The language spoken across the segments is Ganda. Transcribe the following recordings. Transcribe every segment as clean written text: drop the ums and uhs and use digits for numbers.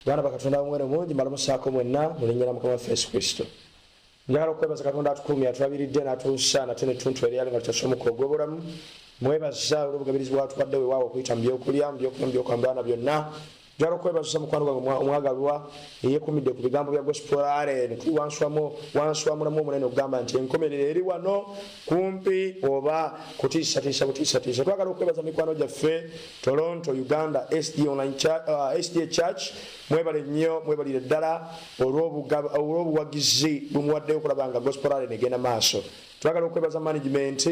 bana bakatonda omwere mungi mbalamusako mwenna mulinnyira mukama waffe Yesu Kristo. Njagala okwebaza Katonda atukumya atulabiridde n'atuusa nate n'ettuntu eryali nga tukyasoma omukolo gw'obulamu. Mwebaza olw'obugabirizi bwatubadde weewaawo okuyita mu byokulya mu byokwambala byonna. Njagala okwebaza mukwano gwange omwagalwa eyeekumidde ku bigambo bya gospel ne tuwanswamulamu omunene okugamba nti enkomerero eri wano kumpi oba kutiisatiisa butiisatiisa. Twagala okwebaza mikwano gyaffe Toronto, Uganda, SDA Church. Mwebale nnyo, mwebalire ddala olw'obuwagizi bumuwaddeyo okulaba nga gospel negenda maaso. Twagala okwebaza management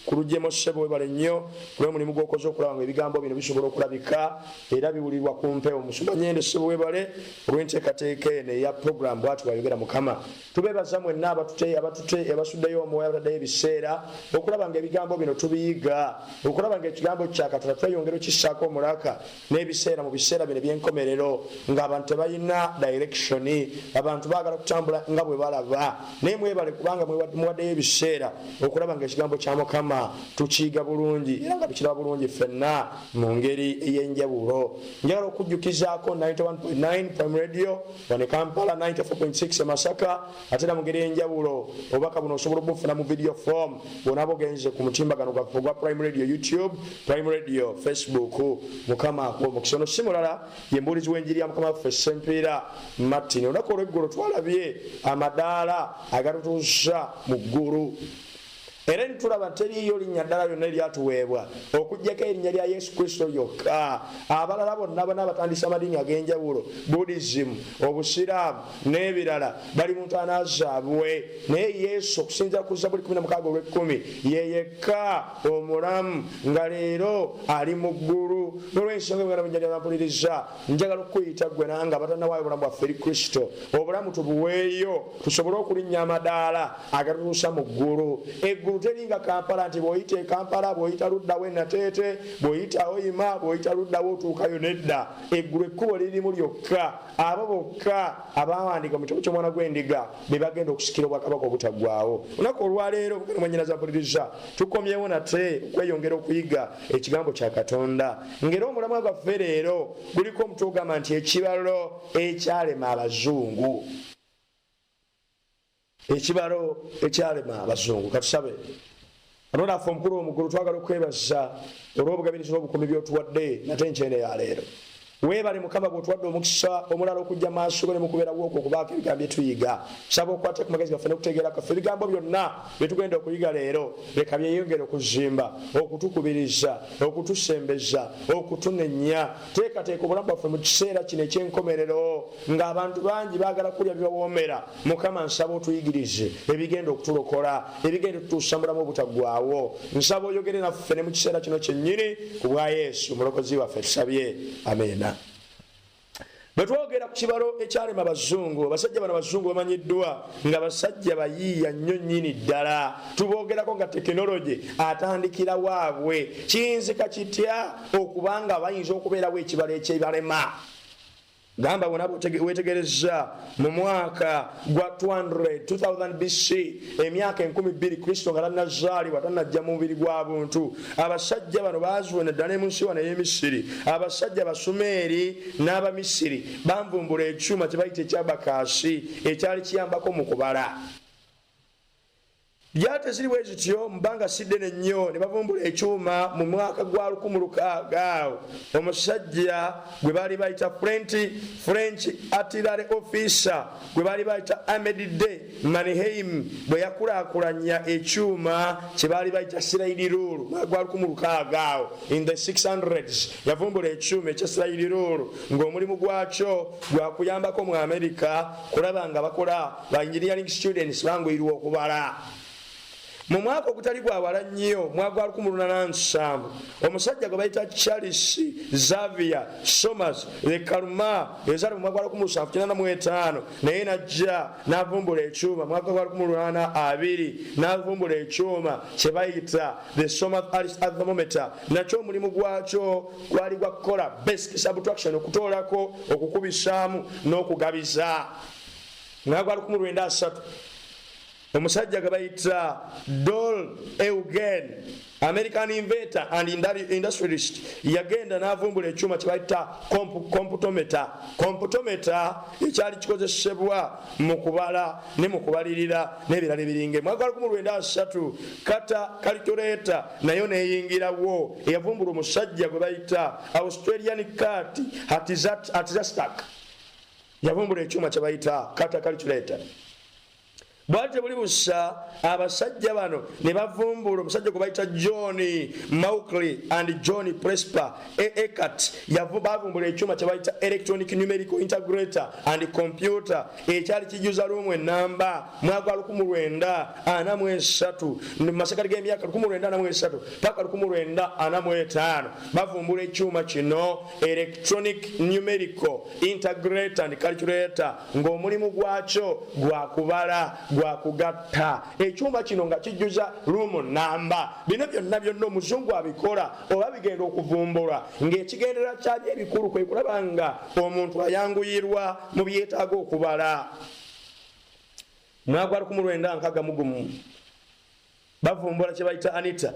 ku lujjemo ssebo webale nnyo kulwa mulimu gw'okoze okulaba nga ebigambo bino bisobola okulabika era biwulirwa ku mpewo. Musumba Nyende ssebo webale olw'enteekateeka eno eya program bw'ati bwayogera Mukama. Tubeebaza mwenna abasuddeyo omwoyo abataddeyo ebiseera okulaba nga ebigambo bino tubiyiga, okulaba nga ekigambo kya Katonda tweyongera okissaako omulaka n'ebiseera mu biseera bino eby'enkomerero ng'abantu tebalina direction, abantu baagala kutambula nga bwe balaba. Naye mwebale kubanga muwaddeyo ebiseera okulaba nga ekigambo kya Mukama tukiyiga bulungi era nga tukiraba bulungi ffenna mu ngeri ey'enjawulo. Njagala okujjukizaako 91.9 Prime Radio wano Kampala, 94.6 e Masaka, ate era mu ngeri ey'enjawulo obubaka buno osobola obufuna mu video form bw'onaaba ogenze ku mutimbagano gwaffe ogwa Prime Radio YouTube, Prime Radio Facebook. Mukama omukisa. Ono si mulala ye mbuulizi w'enjiri ya Mukama waffe Sempiira Martin. Olunaku olw'eggulu twalabye amadaala agatutuusa mu ggulu. Era nitulaba teriyo linnya ddala lyonna eryatuweebwa okuggyako erinnya lya Yesu Kristo yokka. Abalala bonna batandisa amadini ag'enjawulo, Buddhism, Obusiraamu n'ebirala bali mu ntaana zaabwe, naye Yesu okusinziira ku Zabuli 16:10 ye yekka omulamu nga leero ali mu ggulu. N'olw'ensonga emuganda munjali abampuliriza njagala okukuyita gwe nange abatannawaayo obulamu bwaffe eri Kristo, obulamu tubuweeyo tusobole okulinnya amadaala agatutuusa mu ggulu. Eggulu teringa Kampala nti bw'oyita Kampala bw'oyita luddawo Nateete bw'oyita Oyima bw'oyita luddawo otuukayo nedda. Eggulu ekkubo lirimu lyokka. Abo bokka abawandiika mu kitabo ky'Omwana gw'Endiga be bagenda okusikira obwakabaka obutaggwaawo. Olunaku olwaleero muganda mwennyinaze ampuliriza tukomyewo nate okweyongera okuyiga ekigambo kya Katonda. Ng'era omulamwa gwaffe leero guliko omutwe ogamba nti ekibalo ekyalema Abazungu. Ekibalo ekyalema Abazungu. Katusabe Katonda affe omukulu omugulu twagala okwebaza olw'obugabirizi n'obukuumi by'otuwadde nate enkyende ya leero. Weebale Mukama bw'otuwadde omukisa omulala okujja maaso ne mu kubeerawo okwo okubaako ebigambo bye tuyiga. Saba okwate ku magezi gaffe n'okutegeera kaffe ebigambo byonna bye tugenda okuyiga leero leka byeyongere okuzimba, okutukubiriza, okutusembeza, okutunenya. Teekateeka obulamu bwaffe mu kiseera kino eky'enkomerero ng'abantu bangi baagala kulya bibawoomera. Mukama nsaba otuyigirize ebigenda okutulokola, ebigenda okutuusa mulamu obutaggwaawo. Nsaba oyogere naffe ne mu kiseera kino kyennyini ku bwa Yesu omulokozi waffe tusabye. Amen. Bwe twogera ku kibalo ekyalema Abazungu, abasajja bano Abazungu bamanyiddwa nga basajja bayiiya nnyo nnyini ddala. Tuboogerako nga tekinologi atandikira waabwe. Kiyinzika kitya okubanga bayinza okubeerawo ekibalo ekyebalema? Gamba wona wetegereza mu mwaka gwa 2000 BC emyaka 10,000 Kristo nga tannazaalibwa tannajja mu mubiri gw'abuntu. Abasajja bano baazuuna ddala mu nsi wano ey'Emisiri. Abasajja Abasumeeri n'Abamisiri banvumbula ekyuma kye bayita ekyabakaasi ekyali kiyambako mu kubala. Byate ziri bwe zityo mbanga siddene nnyo ne bavumbula ekyuma mu mwaka gwa 1600. Omusajja gwe baali bayita French artillery officer gwe baali bayita Ahmed de Manheim bwe yakulaakulanya ekyuma kye baali bayita slide rule gwa 1600 in the 600s. Yavumbula ekyuma ekya slide rule ng'omulimu gwakyo gwa kuyambako mu America kulaba nga bakola ba engineering students banguyirwa okubala. Mu mwaka ogutali gwawala nnyo mwaka gwa 1807 omusajja gwe bayita Charles Xavier Somers le Kaluma ezaali mu mwaka gwa 1785 naye najja n'avumbula ekyuma mwaka gwa 1820 n'avumbula ekyuma kye bayita the Somers thermometer. Nakyo omulimu gwakyo gwali gwa kukola basic subtraction, okutoolako, okukubisaamu n'okugabiza. Mwaka gwa 1903 omusajja gwe bayita Dol Eugen, American inventor and industrialist, yagenda n'avumbula ekyuma kye bayita computometer ekyali kikozesebwa mu kubala ne mu kubalirira n'ebirala ebiringe. Mwaka 1993 kata calculator nayo neeyingirawo, eyavumbula omusajja gwe bayita Australian Cat Hatzatak, yavumbula ekyuma kye bayita kata calculator. Bwate buli busa abasajja bano ne bavumbula omusajja gwe bayita John Mauchly and John Presper Eckert, bavumbula ekyuma kye bayita electronic numerical integrator and computer ekyali kijuza lumu enamba mwaka 1943 mu masekati g'emyaka 1943 paka 1945 bavumbula ekyuma kino electronic numerical integrator and calculator ng'omulimu gwakyo gwa kubala gwa kugatta. Ekyuma kino nga kijjuza lumu namba. Bino byonna omuzungu abikola oba bigenda okuvumbula ng'ekigendera kyali ebikulu kwe kulaba nga omuntu ayanguyirwa mu byetaaga okubala. Mwaka 1961 bavumbula kye bayita Anita,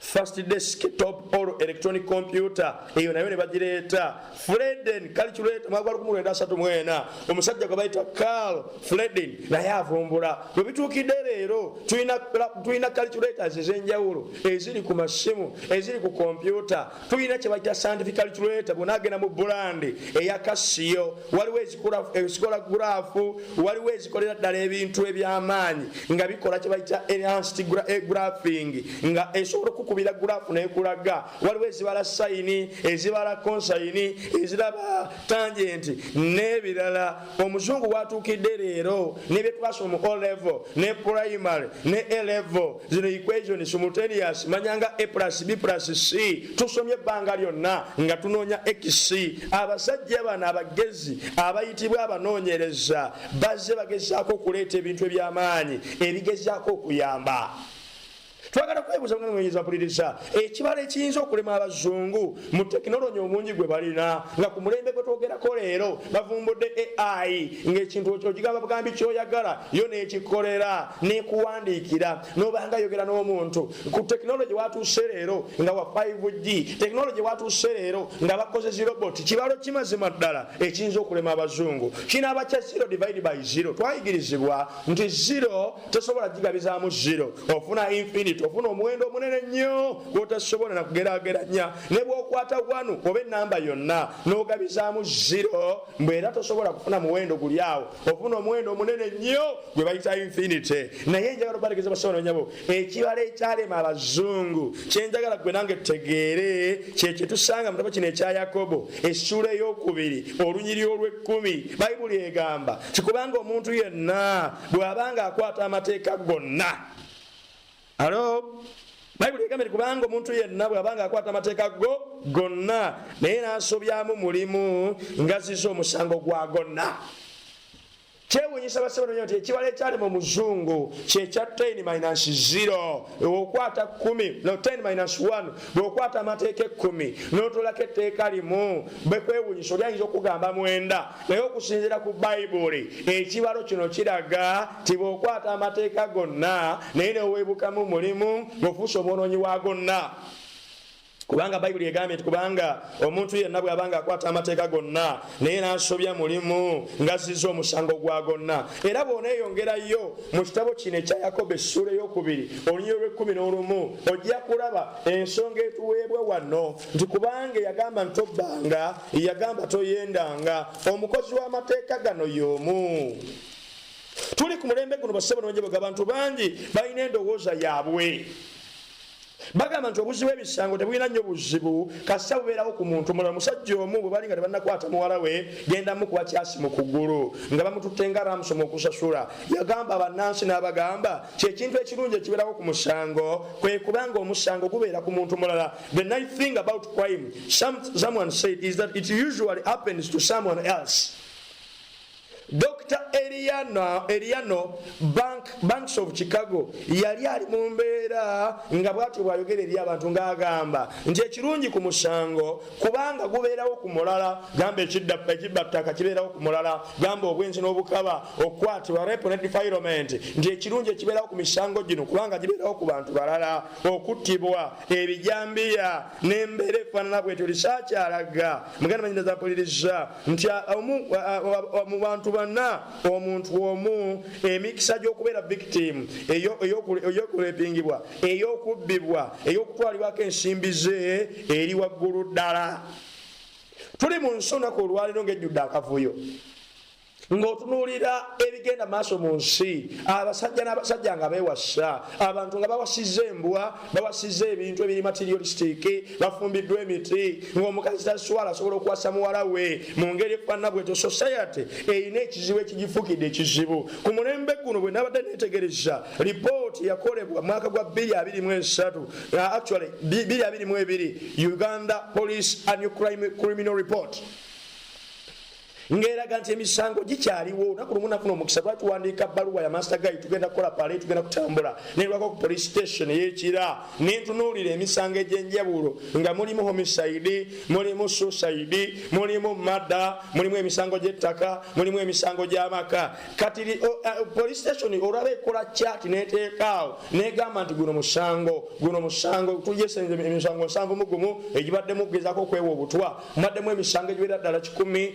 first desktop or electronic computer, eyo nayo ne bagireeta Freden calculator. Mwaka 1934 omusajja gwe bayita Carl Freden naye avumbula. Bwe bituukidde leero tulina calculators ez'enjawulo eziri ku masimu, eziri ku computer. Tulina kye bayita scientific calculator, bw'onaagenda mu brand eya Casio, waliwo ezikola graph, waliwo ezikolera ddala ebintu eby'amaanyi nga bikola kye bayita enhanced graphing nga esobola okukubira graph nekulaga. Waliwo ezibala sayini, ezibala konsayini, eziraba tangenti n'ebirala. Omuzungu watuukidde leero ne bye twasoma mu O level ne primary ne A level, zino equation simultaneous, manyanga A plus B plus C, tusomye ebbanga lyonna nga tunoonya X. Abasajja bano abagezi abayitibwa abanoonyereza bazze bagezaako okuleeta ebintu eby'amaanyi ebigezaako okuyamba. Twagala kwebuuza mwana mwenyezi apuliriza ekibala ekiyinza okulema abazungu mu tekinologi omungi gwe balina nga ku mulembe gwe twogerako leero bavumbudde AI ng'ekintu okigamba bugambi kyoyagala yo nekikolera nekuwandiikira n'obanga yogera n'omuntu. Ku tekinologi watuuse leero nga wa 5G, tekinologi watuuse leero nga bakoze ziroboti, kibalo kimazima ddala ekiyinza okulema abazungu kinaaba kya 0 divide by 0. Twayigirizibwa nti 0 tosobola gigabizaamu 0, ofuna infinite, ofuna omuwendo omunene nnyo gwotasobola nakugeraageranya. Ne bw'okwata 1 oba enamba yonna n'ogabizaamu 0 mbwera tosobola kufuna muwendo guli awo, ofuna omuwendo omunene nnyo gwe bayita infinite. Naye njagala obalekeza basobola nyabo ekibala ekyalema abazungu kyenjagala gwe nange tegeere kye tusanga mu kitabo kino ekya Yakobo essula ey'okubiri olunyiri olw'10. Bayibuli egamba kikubanga omuntu yenna bw'abanga akwata amateeka gonna. Bayibuli egamba kubanga omuntu yenna bw'abanga akwata amateeka gonna naye n'asobyamu mulimu ngaziza omusango gwa gonna. Kyewuunyisa basebano nti ekibala ekyalema omuzungu kyekya 10-0 okwata 10 no 10-1 bw'okwata amateeka 10 n'otolako etteeka limu bekwewuunyisa olyayinza okugamba 9 naye okusinziira ku Bayibuli ekibalo kino kiraga ti bw'okwata amateeka gonna naye neweebukamu mulimu ng'ofuusa omwonoonyi wa gonna. Kubanga Bayibuli egambye nti kubanga omuntu yenna bw'abanga akwata amateeka gonna naye n'asobya mulimu ngazizza omusango gwa gonna. Era bw'oneeyongerayo mu kitabo kino ekya Yakobo essula ey'okubiri olunyiri olw'11 ojja kulaba ensonga etuweebwa wano nti kubanga yagamba ntobbanga, yagamba toyendanga, omukozi w'amateeka gano y'omu. Tuli ku mulembe guno bassebo n'onjebwa abantu bangi balina endowooza yaabwe. Bagamba nti obuzibu ebisango tebulina nnyo buzibu kasita bubeerawo ku muntu mulala. Musajja omu bwe bali nga tebannakwata muwala we genda mukuba kyasi mu kugulu nga bamututte nga ramusoma okusasula. Yagamba bannansi n'abagamba kyekintu ekirungi ekibeerawo ku musango kwe kubanga omusango gubeera ku muntu mulala. The nice thing about crime, someone said, is that it usually happens to someone else. Dr. Eriano Banks of Chicago yali ali mu mbeera nga bw'atyo bw'ayogera eri abantu ng'agamba nti ekirungi ku musango kubanga gubeerawo ku mulala, gamba ekibbattaka kibeerawo ku mulala, gamba obwenzi n'obukaba, okukwatibwa rape ne defilement, nti ekirungi ekibeerawo ku misango gino kubanga gibeerawo ku bantu balala, okuttibwa, ebijambiya n'embeera efaanana bwetyo. Risaaki alaga muganda manyinza zampuliriza nti mu bantu banna omuntu omu emikisa gy'okubeera victim ey'okulepingibwa, ey'okubbibwa, ey'okutwalibwako ensimbi ze eri waggulu ddala. Tuli mu nsi olunaku olwaleero ng'ejjudde akavuyo, ng'otunuulira ebigenda maaso mu nsi, abasajja n'abasajja nga beewasa, abantu nga bawasizza embwa, bawasizza ebintu ebiri materialistic, bafumbiddwa emiti, ng'omukazi taswala asobola okuwasa muwala we mu ngeri efaanana bwetyo. Society erina ekizibu ekigifuukidde ekizibu. Ku mulembe guno bwe nabadde neetegereza lipooti yakolebwa mwaka gwa 2023, actually 2022, Uganda Police Annual Criminal Report, ngeraga nti emisango gikyaliwo. Olunaku lumu nafuna omukisa twatuwandiika bbaluwa ya master guide, tugenda kukola pale, tugenda kutambula nerwako ku police station ey'Ekira, nentunuulira emisango egy'enjawulo nga mulimu homicide, mulimu suicide, mulimu murder, mulimu emisango gy'ettaka, mulimu emisango gy'amaka. Kati police station olaba ekola chat neteekaawo negamba nti guno musango tuyesenze emisango 7 egibaddemu okugezaako okwewa obutwa, mubaddemu emisango egiwera ddala 10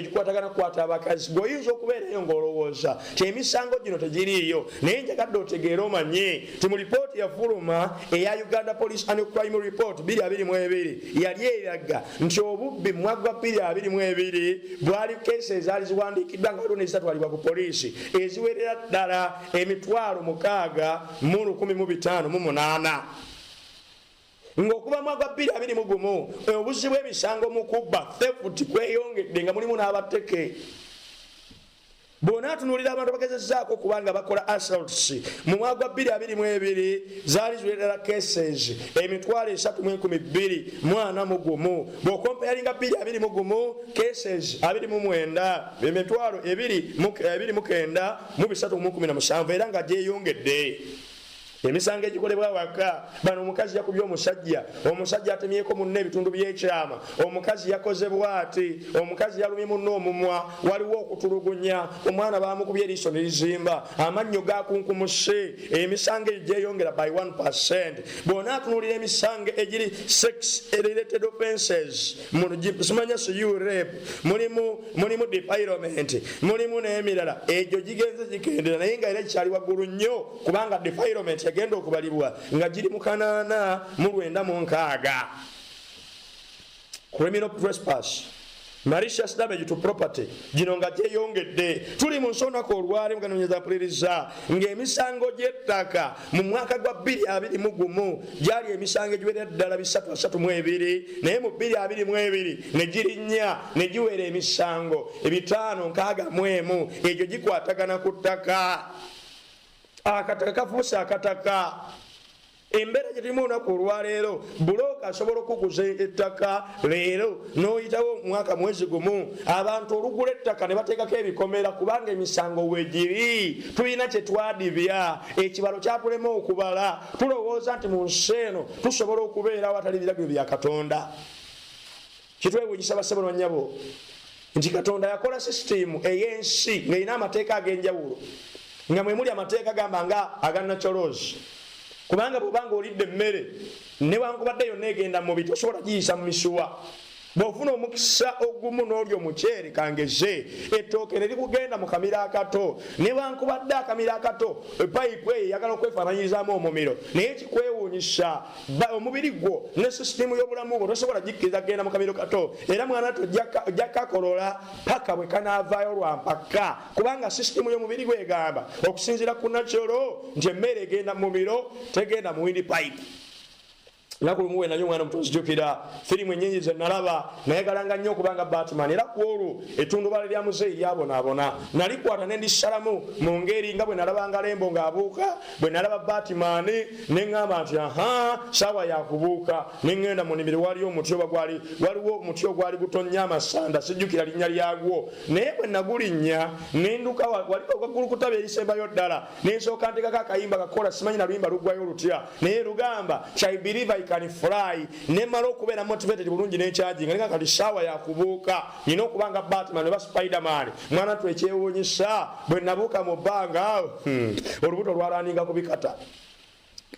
egikwatagana kukwata abakazi. Gweoyinza okubeerayo ng'olowooza ti emisango gino tegiriiyo, naye njagadde otegeere omanye ti mu lipooti yafuluma eya Uganda Police Annual Crime Report 2022 yali eraga nti obubbi mu mwaka gwa 2022 bwali keesi ezaali ziwandiikiddwa nga waliwo nezitwalibwa ku poliisi eziwerera ddala 6,158. Ng'okuba mwaka 2021 obuzi bw'emisango mu kubba theft kweyongedde nga mulimu n'abateke. Bonna tunuulira abantu bagezezzaako kubanga bakola assaults mu mwaka gwa 2022 zaali ziwerera cases 3,12,41. Bw'okompayaringa 2021 cases 29 2,209 era nga gyeyongedde. Emisango egikolebwa waka, bano omukazi yakubye omusajja atemyeko munne ebitundu by'ekyama, omukazi yakoze bw'ati, omukazi yalumye munne omumwa, waliwo okutulugunya, omwana bamukubye eriiso ne lizimba, amannyo gakunkumuse. Emisango egyeyongera by 1%. Bw'ona atunuulira emisango egiri sex related offenses, simanya siyu rape, mulimu defilement, mulimu n'emirala, egyo gigenze gikendera naye nga era kikyali waggulu nnyo kubanga defilement yagenda okubalibwa nga giri mu 8,906. Criminal trespass, malicious damage to property, gino nga gyeyongedde. Tuli mu nsonako olwale muganonyeza mpuliriza ng'emisango gy'ettaka mu mwaka gwa 2021 gyali emisango egiwerera ddala 332, naye mu 2022 ne girinnya ne giwera emisango 561. Egyo gikwatagana ku ttaka. Akataka kafuuse akataka. Embeera gye tulimu olunaku olwaleero, bulooka asobola okuguza ettaka leero n'oyitawo mwaka mwezi gumu, abantu olugula ettaka ne bateekako ebikomera kubanga emisango weegiri. Tulina kye twadibya, ekibalo kyatulema okubala. Tulowooza nti mu nsi eno tusobola okubeera awatali biragiro bya Katonda. Kitwewuunyisa bassebo bannyabo nti Katonda yakola sisitimu ey'ensi ng'erina amateeka ag'enjawulo, nga mwe muli amateeka gamba nga agannacolozi. Kubanga bw'obanga olidde emmere newankubadde yonna egenda mu mubiri tosobola giyisa mu misuwa. Bw'ofuna omukisa ogumu n'oli omuceere kangeze, ettooke ne likugenda mu kamira akato, newankubadde akamira akato epayipu eyo eyagala okwefaananyirizaamu omumiro, naye kikwewuunyisa omubiri gwo ne sisitimu y'obulamu bwo tosobola gikkiriza kgenda mu kamiro kato, era mwana tojja kakolola paka bwe kanaavaayo lwampaka, kubanga sisitimu y'omubiri gwo egamba okusinziira ku nakyolo nti emmere egenda mu mumiro tegenda mu windi payipu. nakulumu wenanyo mwana muto nzijukira firimu ennyingi ze nalaba nayegalanga nnyo okubanga Batman era ku olwo ettundubala lya muzeeyi lyabonaabona nalikwata ne ndisalamu mu ngeri nga bwe nalabanga Lembo ng'abuuka bwe nalaba Batman ne ŋŋamba nti saawa yakubuuka ne ŋŋenda mu nnimiro waliwo omuti ogwali gutonnya amasanda sijjukira linnya lyagwo naye bwe nagulinnya ne nduka waliko ogagulukutaba erisembayo ddala ne nsooka ntekako akayimba kakola simanyi na luyimba luggwayo olutya naye lugamba I believe I can fly ne mala okubeera motivated bulungi n'ekyajinga nenga kati saawa yakubuuka nina okubanga Batman oba Spiderman mwana tu ekyewuunyisa bwe nabuuka mu bbanga olubuto lwalaninga kubikata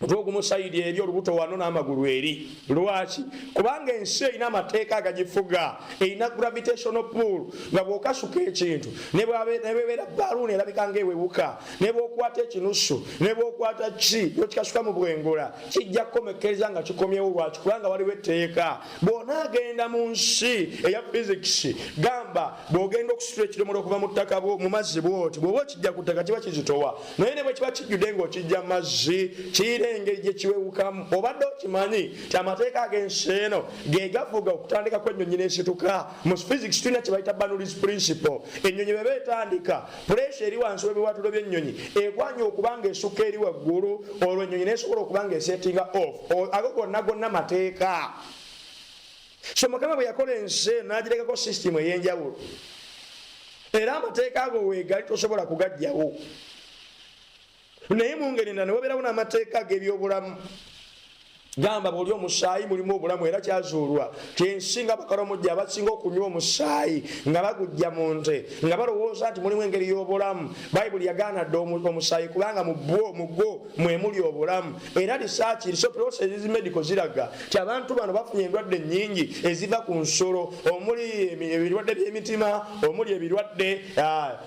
ogumusayidi eri olubuto wano n'amagulu eri lwaki kubanga ensi erina amateeka agagifuga erina gravitational pull nga bw'okasuka ekintu ne bwebeera baluuni erabika ng'ewewuka ne bw'okwata ekinusu ne bw'okwata kikasuka mu bwengola kijja kukomekkereza nga kikomyewo lwaki kubanga waliwo etteeka bw'onaagenda mu nsi eya physics gamba bw'ogenda okusitula ekidomola okuva mu ttaka mu mazzi bw'oti bw'oba okijja ku ttaka kiba kizitowa naye ne bwe kiba kijjudde ng'okijja mu mazzi engeri gye kiwewukamu obadde okimanyi ti amateeka ag'ensi eno ge gavuga okutandika kw'ennyonyi n'esituka mu physics tulina kye bayita Bernoulli's principle ennyonyi bwe beetandika puresha eri wansi w'ebiwatulo by'ennyonyi egwanya okubanga esukka eri waggulu olwo ennyonyi n'esobola okubanga esettinga off ago gonna mateeka so Mukama bwe yakola ensi eno n'agirekako system ey'enjawulo era amateeka ago weegali tosobola kugajjawo naye mu ngeri endala ne wabeerawo n'amateeka g'ebyobulamu gamba bw'oli omusaayi mulimu obulamu era kyazuulwa kyensinga bakalamujja abasinga okunywa omusaayi nga bagujja mu nte nga balowooza nti mulimu engeri y'obulamu bayibuli yagaana dde omusaayi kubanga mu gwo mwe muli obulamu era risaaki processes medical ziraga ti abantu bano bafunye endwadde nnyingi eziva ku nsolo omuli ebirwadde by'emitima omuli ebirwadde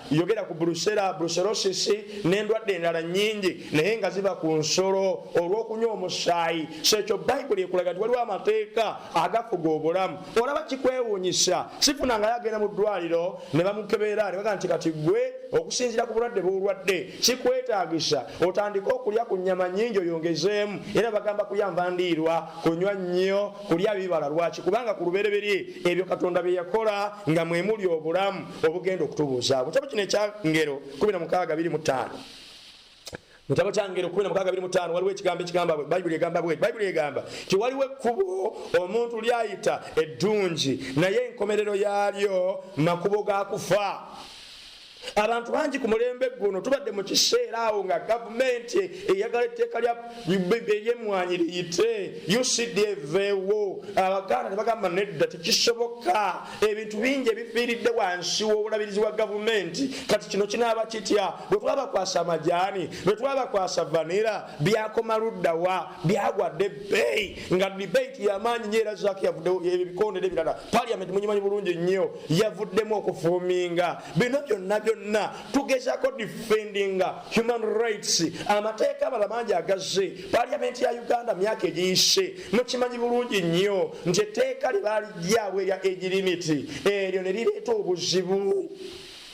yogera ku brucellosis n'endwadde endala nnyingi naye nga ziva ku nsolo olw'okunywa omusaayi ekyo bayibuli ekulaga nti waliwo amateeka agafuga obulamu olaba kikwewuunyisa sifunanga yagenda mu ddwaliro ne bamukebeera ne bagaa nti kati gwe okusinziira ku bulwadde bw'olwadde kikwetaagisa otandike okulya ku nnyama nnyingi oyongezeemu era bagamba kulya nvandiirwa kunywa nnyo kulya bibala lwaki kubanga ku lubereberye ebyo Katonda bye yakola nga mwe muli obulamu obugenda okutubuuza kitabo kino ekyangero 16:25 Mutabo kyangero 16:25 waliwo ekigambo ekigamba Bayibuli egamba bwe Bayibuli egamba ti waliwo ekkubo omuntu lyayita eddungi naye enkomerero yaalyo makubo ga kufa abantu bangi ku mulembe guno tubadde mu kiseera awo nga gavumenti eyagala etteeka ery'emmwanyi liyite UCDV-wo abaganda ne bagamba nedda tekisoboka ebintu bingi ebifiiridde wansi w'obulabirizi bwa gavumenti kati kino kinaaba kitya bwe twabakwasa amajaani bwe twabakwasa vanira byakoma luddawa byagwadde ebbeeyi nga debate y'amaanyi nnyo era zaaki yavuddewo ebikonde n'ebirala parliament munyimanyi bulungi nnyo yavuddemu okufuuminga bino byonna tugezako defendinga human rights amateeka abala mangi agazze parliament ya Uganda myaka egiyise mukimanyi bulungi nnyo nti etteeka libalijjaawo erya age limit eryo ne lireeta obuzibu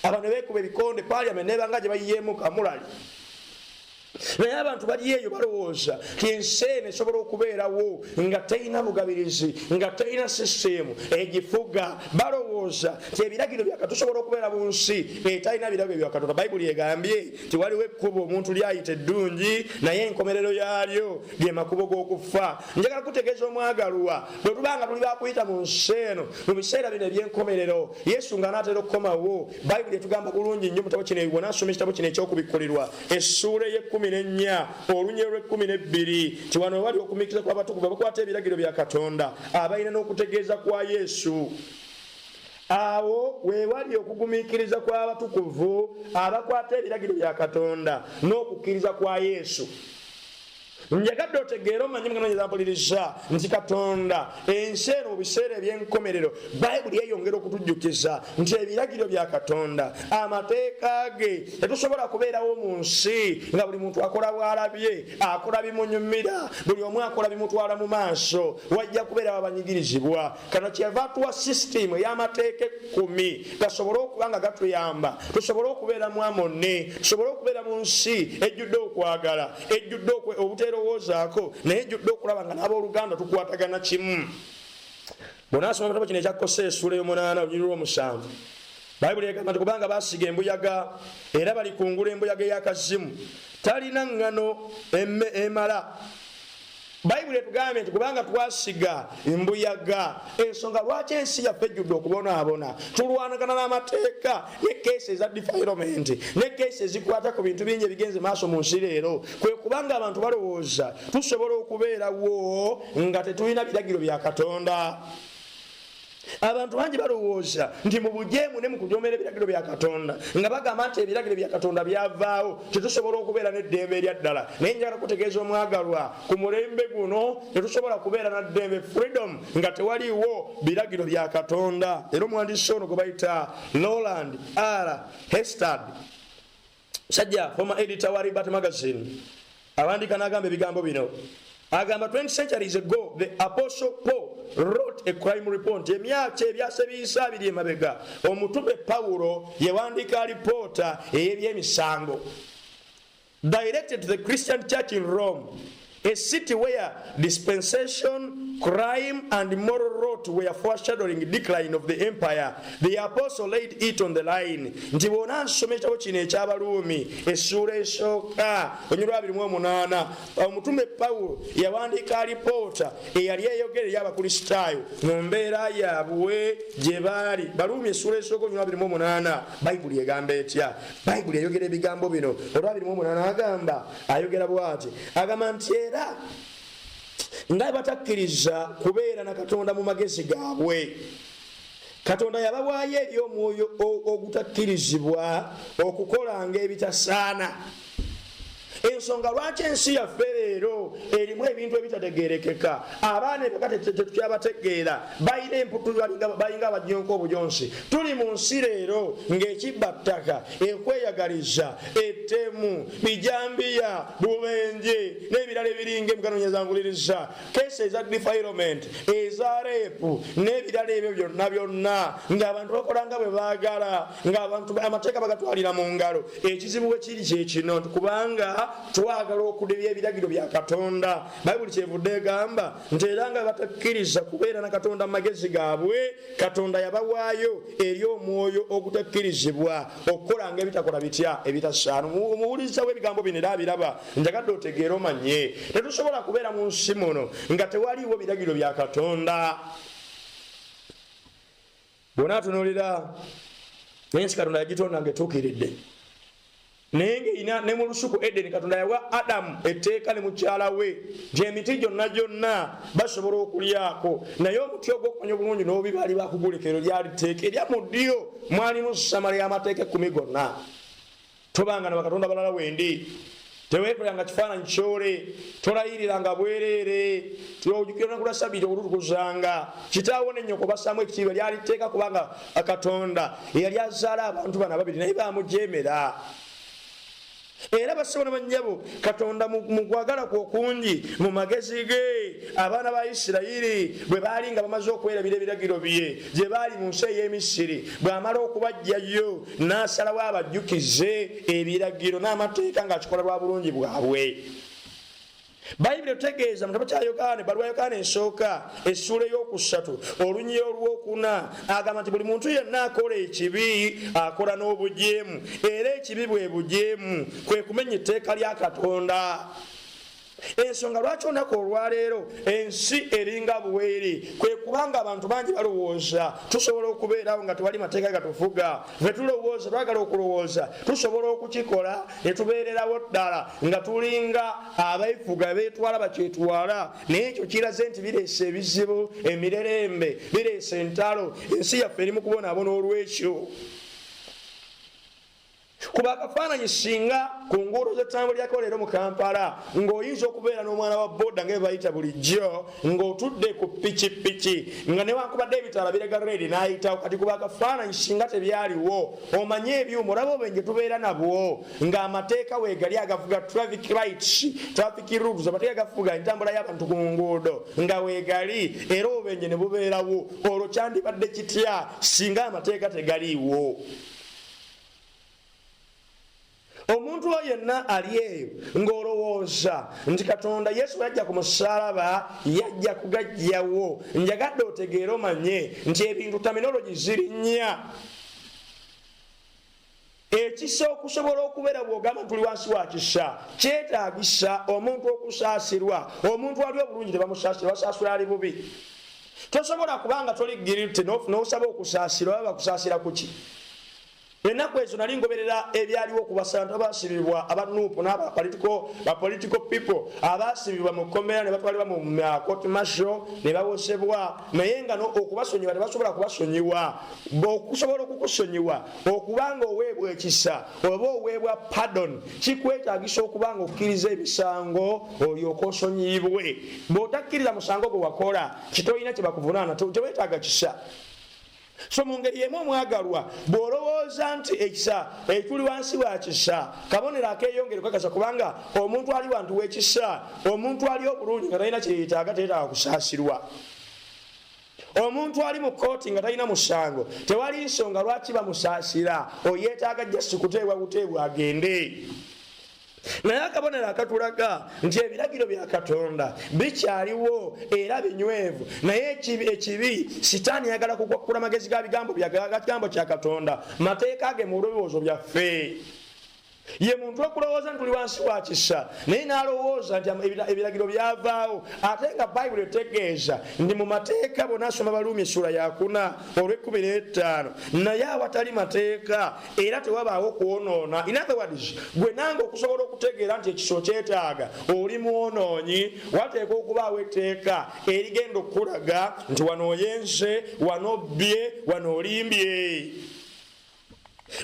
abantu ne beekuba ebikonde parliament nebanga gye bayiyeemu kamulali naye abantu bali eyo balowooza ti ensi eno esobola okubeerawo nga terina bugabirizi nga terina sisitemu egifuga balowooza ti ebiragiro bya Katonda tusobola okubeera mu nsi etalina biragiro bya Katonda Bayibuli egambye ti waliwo ekkubo omuntu lyayita eddungi naye enkomerero yaalyo ge makubo g'okufa njagala kutegeeza omwagalwa bwe tubanga tuli bakuyita mu nsi eno mu biseera bino eby'enkomerero Yesu nga anaatera okukomawo Bayibuli etugamba bulungi nnyo mutabo kino ebibona asoma ekitabo kino eky'okubikkulirwa essuula olunya lw'12 ti wano wali okumiikiriza kw'abatukuvu abakwata ebiragiro bya Katonda abalina n'okutegeeza kwa Yesu awo wewali okugumiikiriza kw'abatukuvu abakwata ebiragiro bya Katonda n'okukkiriza kwa Yesu njagadde otegeera omanyi mugenda mpuliriza nti Katonda ensi eno mu biseera eby'enkomerero Bayibuli eyongera okutujjukiza nti ebiragiro bya Katonda amateeka ge tetusobola kubeerawo mu nsi nga buli muntu akola bw'alabye akola bimunyumira buli omu akola bimutwala mu maaso wajja kubeerawo abanyigirizibwa kano kyeva tuwa sisitemu ey'amateeka 10 gasobole okuba nga gatuyamba tusobole okubeera mu amone tusobole okubeera mu nsi ejjudde okwagala ejjudde obuteera teweerowoozaako naye jjudde okulaba nga n'abooluganda tukwatagana kimu. Bw'onaasoma mu kitabo kino ekya Koseya essula y'omunaana olunyiriri lw'omusanvu, Bayibuli egamba nti kubanga baasiga embuyaga era bali kungula embuyaga ey'akazimu, talina ngano emala. Bayibuli etugambye nti kubanga twasiga embuyaga, ensonga lwaki ensi yaffe ejjudde okubonaabona, tulwanagana n'amateeka ne keesi eza defilement ne keesi ezikwata ku bintu bingi ebigenze maaso mu nsi leero. Kwe kubanga abantu balowooza tusobola okubeerawo nga tetulina biragiro bya Katonda. Abantu bangi balowooza nti mu bujeemu ne mu kujoomera ebiragiro bya Katonda nga bagamba nti ebiragiro bya Katonda byavaawo tetusobola okubeera n'eddembe erya ddala. Naye njagala kutegeeza omwagalwa, ku mulembe guno tetusobola kubeera na ddembe freedom nga tewaliwo biragiro bya Katonda. Era omuwandiisi ono gwe bayita Roland R. Hestad, sajja former editor wa Liberty magazine, awandiika n'agamba ebigambo bino. Agamba 20 centuries ago the Apostle Paul wrote a crime report. Emyaka ebyase biyisa abiri emabega omutume Pawulo yawandiika alipoota ey'ebyemisango, directed to the Christian church in Rome, a city where dispensation, crime and moral rot were foreshadowing the decline of the empire. The apostle laid it on the line. Nti bw'ona nsoma ekitabo kino eky'Abaruumi essula esooka olunyiriri lwa 28, omutume Pawulo yawandiika alipoota eyali eyogera eri Abakristaayo mu mbeera yaabwe gye baali. Baruumi essula esooka olunyiriri lwa 28, Bayibuli egamba etya? Bayibuli eyogera ebigambo bino olwa 28 agamba, ayogera bw'ati, agamba nti era nga batakkiriza kubeera na Katonda mu magezi gaabwe, Katonda yabawaayo eri omwoyo ogutakkirizibwa okukolanga ebitasaana. Ensonga lwaki ensi yaffe leero erimu ebintu ebitategeerekeka, abaana ebakate tetukyabategeera, balina emputu balinga abajonka obujonsi. Tuli mu nsi leero ng'ekibbattaka, ekweyagaliza, ettemu, bijambiya, bubenje n'ebirala ebiringa ebiganonyezanguliriza, keesi eza defilement, eza reepu n'ebirala ebyo byonna byonna ng'abantu bakola nga bwe baagala, ng'abantu amateeka bagatwalira mu ngalo. Ekizibu we kiri kye kino nti kubanga twagala okudebya ebiragiro bya Katonda. Bayibuli kyevudde egamba nti era nga batakkiriza kubeera na Katonda mu magezi gaabwe, Katonda yabawaayo eri omwoyo ogutakkirizibwa okukolanga ebitakola bitya ebitasaana. Omuwuliriza w'ebigambo bino era abiraba, njagadde otegeera omanye tetusobola kubeera mu nsi muno nga tewaliiwo biragiro bya Katonda. Bw'onaatunuulira ensi Katonda yagitonda ng'etuukiridde, naye ng'erina ne mu lusuku Edeni Katonda yawa Adamu etteeka ne mukyala we nti emiti gyonna gyonna basobola okulyako, naye omuti ogw'okumanya obulungi n'obibaali bakugulekero lyali tteeka erya mu ddyo mwalimu Samala y'amateeka 10 gonna. Tobanga na bakatonda balala wendi, teweekolanga kifaananyi kyole, tolayiriranga bwereere, ojjukira ku Lwasabbiiti okutukuzanga. Kitaawo ne nnyoko bassaamu ekitiibwa lyali tteeka kubanga Katonda eyali azaala abantu bano ababiri naye bamujeemera. Era basobola bannyabo Katonda mu kwagala kwe okungi mu magezi ge, abaana ba Isirayiri bwe baali nga bamaze okwerabira ebiragiro bye gye baali mu nsi ey'e Misiri, bw'amala okubajjayo n'asalawo abajjukize ebiragiro n'amateeka ng'akikola lwa bulungi bwabwe. Bayibuli etegeeza mu kitabo kya Yokaana, ebbaluwa Yokaana ensooka essula ey'okusatu olunyiriri olw'okuna agamba nti buli muntu yenna akola ekibi akola n'obujeemu, era ekibi bwe bujeemu, kwe kumenya etteeka lya Katonda. Ensonga lwaki olunaku olwaleero ensi eringa buweeri, kwe kubanga abantu bangi balowooza tusobola okubeerawo nga tewali mateeka gatufuga. Ffe tulowooza, twagala okulowooza tusobola okukikola ne tubeererawo ddala nga tulinga abeefuga beetwala bakyetwala, naye ekyo kiraze nti bireese ebizibu, emirerembe, bireese entalo. Ensi yaffe eri mu kubonaabona olw'ekyo. Kuba akafaananyi singa ku nguudo z'ettambulirako leero mu Kampala ng'oyinza okubeera n'omwana wa boda nga bayita bulijjo ng'otudde ku pikipiki nga newankubadde ebitaala biraga reedi n'ayitawo. Kati kuba akafaananyi singa tebyaliwo, omanye ebyuma olaba obenje tubeera nabwo ng'amateeka weegali agafuga traffic rights, traffic rules, amateeka agafuga entambula y'abantu ku nguudo nga weegali, era obenje ne bubeerawo. Olwo kyandibadde kitya singa amateeka tegaliiwo? omuntu yenna ali eyo ng'olowooza nti Katonda Yesu yajja ku musalaba yajja kugajjawo, njagadde otegeere omanye nti ebintu terminology ziri nnya. Ekisa okusobola okubeera bw'ogamba tuli wansi wa kisa kyetaagisa omuntu okusaasirwa. Omuntu ali obulungi tebamusaasira, basaasira ali bubi. Tosobola kubanga toli guilty n'osaba okusaasirwa, baba bakusaasira kuki? Ennaku ezo nali ngoberera ebyaliwo ku basantu abaasibibwa abanuupu n'aba political people abaasibibwa mu kkomera ne batwalibwa mu court martial ne bawosebwa, naye nga okubasonyiwa tebasobola kubasonyiwa. Okusobola okukusonyiwa okubanga oweebwa ekisa oba oweebwa pardon kikwetaagisa okubanga okkiriza emisango olyoka osonyibwe. Bw'otakkiriza musango gwe wakola kitolina kye bakuvunaana, teweetaaga kisa. So mu ngeri emu omwagalwa bw'olowooza nti ekisa ekuli wansi wa kisa kabonero akeeyongere okukakasa kubanga omuntu ali wantu w'ekisa, omuntu ali obulungi nga talina kyeyetaaga teetaaga kusaasirwa. Omuntu ali mu kooti nga talina musango tewali nsonga lwaki bamusaasira, oyeetaaga jasi kuteebwa buteebwa agende. Naye akabonero akatulaga nti ebiragiro bya Katonda bikyaliwo era binywevu, naye ekibi sitaani ayagala kukwakula magezi ga bigambo kya Katonda, mateeka ge mu birowoozo byaffe. Ye muntu okulowooza nti tuli wansi wa kisa naye n'alowooza nti ebiragiro byavaawo, ate nga Bayibuli etegeeza ndi mu mateeka bonna. Asoma Baluumi essula ya 4 olw'15, naye awatali mateeka era tewabaawo kwonoona. In other words, gwe nange okusobola okutegeera nti ekisa kyetaaga oli muwonoonyi, wateeka okubaawo etteeka erigenda okulaga nti wano oyense, wano obbye, wano olimbye.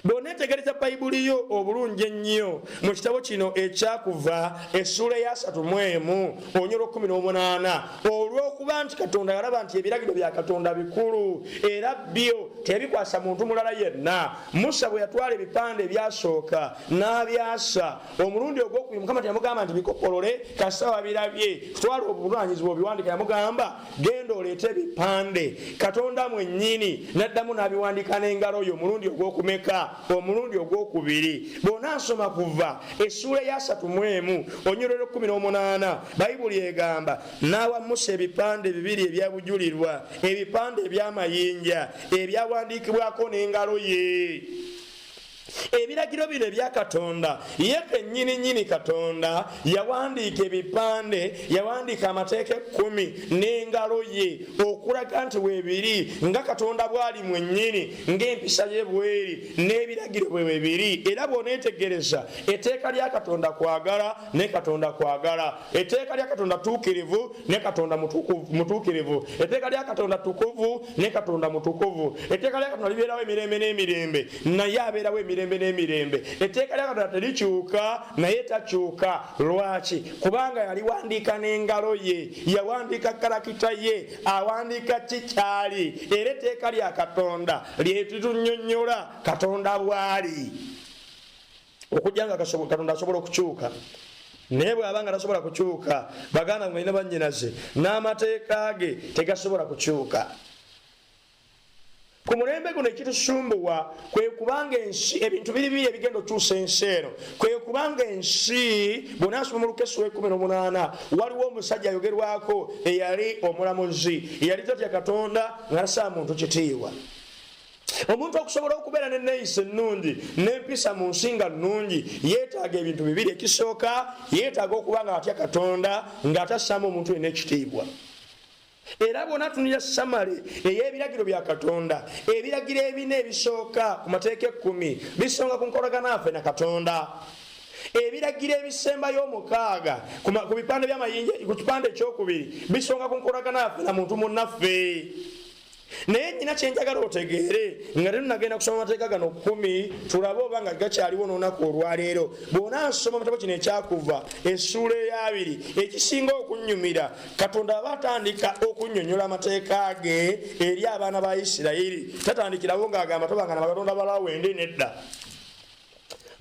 Bw'oneetegereza Bayibuli yo obulungi ennyo mu kitabo kino Ekyakuva essula ya 31 onyolo 18, olw'okuba nti Katonda yalaba nti ebiragiro bya Katonda bikulu era byo tebikwasa muntu mulala yenna. Musa bwe yatwala ebipande ebyasooka n'abyasa, omulundi ogwokubiri Mukama teyamugamba nti bikopolole kasita wabirabye twala obuvunaanyizibwa obiwandika, yamugamba genda oleete ebipande. Katonda mwennyini n'addamu n'abiwandika n'engalo yo omulundi ogwokumeka, omulundi ogwokubiri. Bw'ona nsoma Kuva essula ya 31 onyolero 18, Bayibuli egamba n'awa Musa ebipande 2 ebyabujulirwa, ebipande eby'amayinja ebyawandiikibwako n'engalo ye. Ebiragiro bino ebya Katonda ye kennyini Katonda yawandiika ebipande, yawandiika amateeka 10 n'engalo ye okulaga nti weebiri nga Katonda bw'ali mwennyini, ng'empisa ye bweri n'ebiragiro bwe bibiri. Era bw'oneetegereza etteeka lya Katonda kwagala ne Katonda kwagala, etteeka lya Katonda tuukirivu ne Katonda mutuukirivu, etteeka lya Katonda tukuvu ne Katonda mutukuvu, etteeka lya Katonda libeerawo emirembe n'emirembe naye abeerawo emirembe n'emirembe. Etteeka lya Katonda terikyuka naye takyuka. Lwaki? Kubanga yaliwandiika n'engalo ye, yawandiika karakita ye, awandiika kikyali. Era etteeka lya Katonda lyetutunnyonnyola Katonda bw'ali, okujja nga Katonda asobola okukyuka. Naye bw'abanga tasobola kukyuka, baganda balina bannyinaze n'amateeka ge tegasobola kukyuka. Ku mulembe guno ekitusumbuwa kwe kubanga ensi ebintu bibiri ebigenda okukyusa ensi eno, kwe kubanga ensi bw'onaasoma mu Lukeso 18 waliwo omusajja ayogerwako eyali omulamuzi, eyali tatya Katonda ng'asaa muntu kitiibwa. Omuntu okusobola okubeera n'enneeyisa ennungi n'empisa mu nsi nga nnungi yeetaaga ebintu bibiri. Ekisooka yeetaaga okuba nga atya Katonda ng'atassaamu omuntu yenna ekitiibwa. Era bw'ona tunira samale ey'ebiragiro bya Katonda, ebiragiro ebina ebisooka ku mateeka 10 bisonga ku nkolagana yaffe na Katonda. Ebiragiro ebisembayo 6 ku bipande by'amayinja ku kipande ekyokubiri bisonga ku nkolagana yaffe na muntu munnaffe. Naye nnyina kyenjagala otegeere nga tetunagenda kusoma amateeka gano 10 tulabe oba nga gakyaliwo n'olunaku olwaleero. Bw'ona nsoma mu kitabo kino Ekyakuva essula ya 2 ekisinga okunnyumira, Katonda aba atandika okunnyonnyola amateeka ge eri abaana ba Isirayiri. Tatandikirawo ng'agamba tobanga na bakatonda balala wende nedda.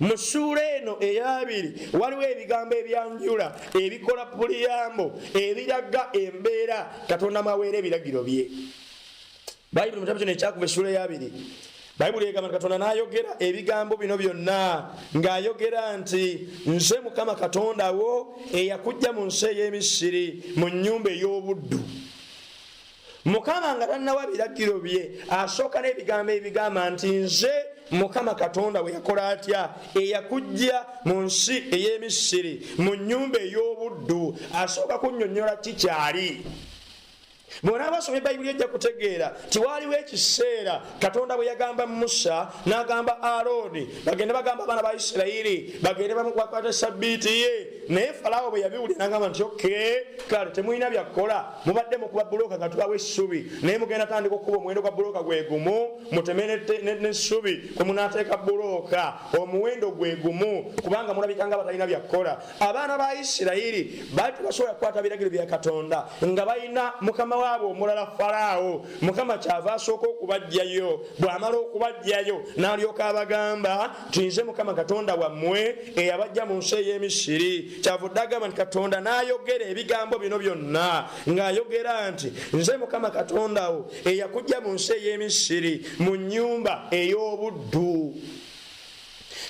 Mu ssuula eno eya 2 waliwo ebigambo ebyanjula ebikola puliyambo ebiraga embeera Katonda maweera ebiragiro bye. Bayibuli mu kitabo kino Ekyakuva essula ya 2 Bayibuli egamba Katonda n'ayogera ebigambo bino byonna ng'ayogera nti nze Mukama Katonda wo eyakujja mu nsi ey'Emisiri mu nnyumba ey'obuddu. Mukama nga tannawa biragiro bye asooka n'ebigambo ebigamba nti nze Mukama Katonda we yakola atya eyakujja mu nsi ey'Emisiri mu nnyumba ey'obuddu. Asooka kunnyonnyola kikyali. Bw'onaaba basomye Bayibuli ejja kutegeera tiwaaliwo ekiseera Katonda bwe yagamba Musa n'agamba Alooni bagende bagamba abaana ba Isirayiri bagende bamukwata Sabbiiti ye, naye Falaawo bwe yabiwulira n'agamba nti kale temulina byakola, mubadde mukuba bbulooka nga tubawa essubi, naye mugenda tandika okuba omuwendo gwa bbulooka gwe gumu, muteme n'essubi kwe munaateeka bbulooka, omuwendo gwe gumu, kubanga mulabika nga batalina byakola. Abaana ba Isirayiri baali tebasobola kukwata biragiro bya Katonda nga balina mukama waabo omulala Falaawo. Mukama kyava asooka okubajjayo, bw'amala okubajjayo n'alyoka abagamba nti nze Mukama Katonda wammwe eyabajja mu nsi ey'Emisiri. Kyavudde agamba nti Katonda n'ayogera ebigambo bino byonna ng'ayogera nti nze Mukama Katonda wo eyakujja mu nsi ey'Emisiri mu nnyumba ey'obuddu.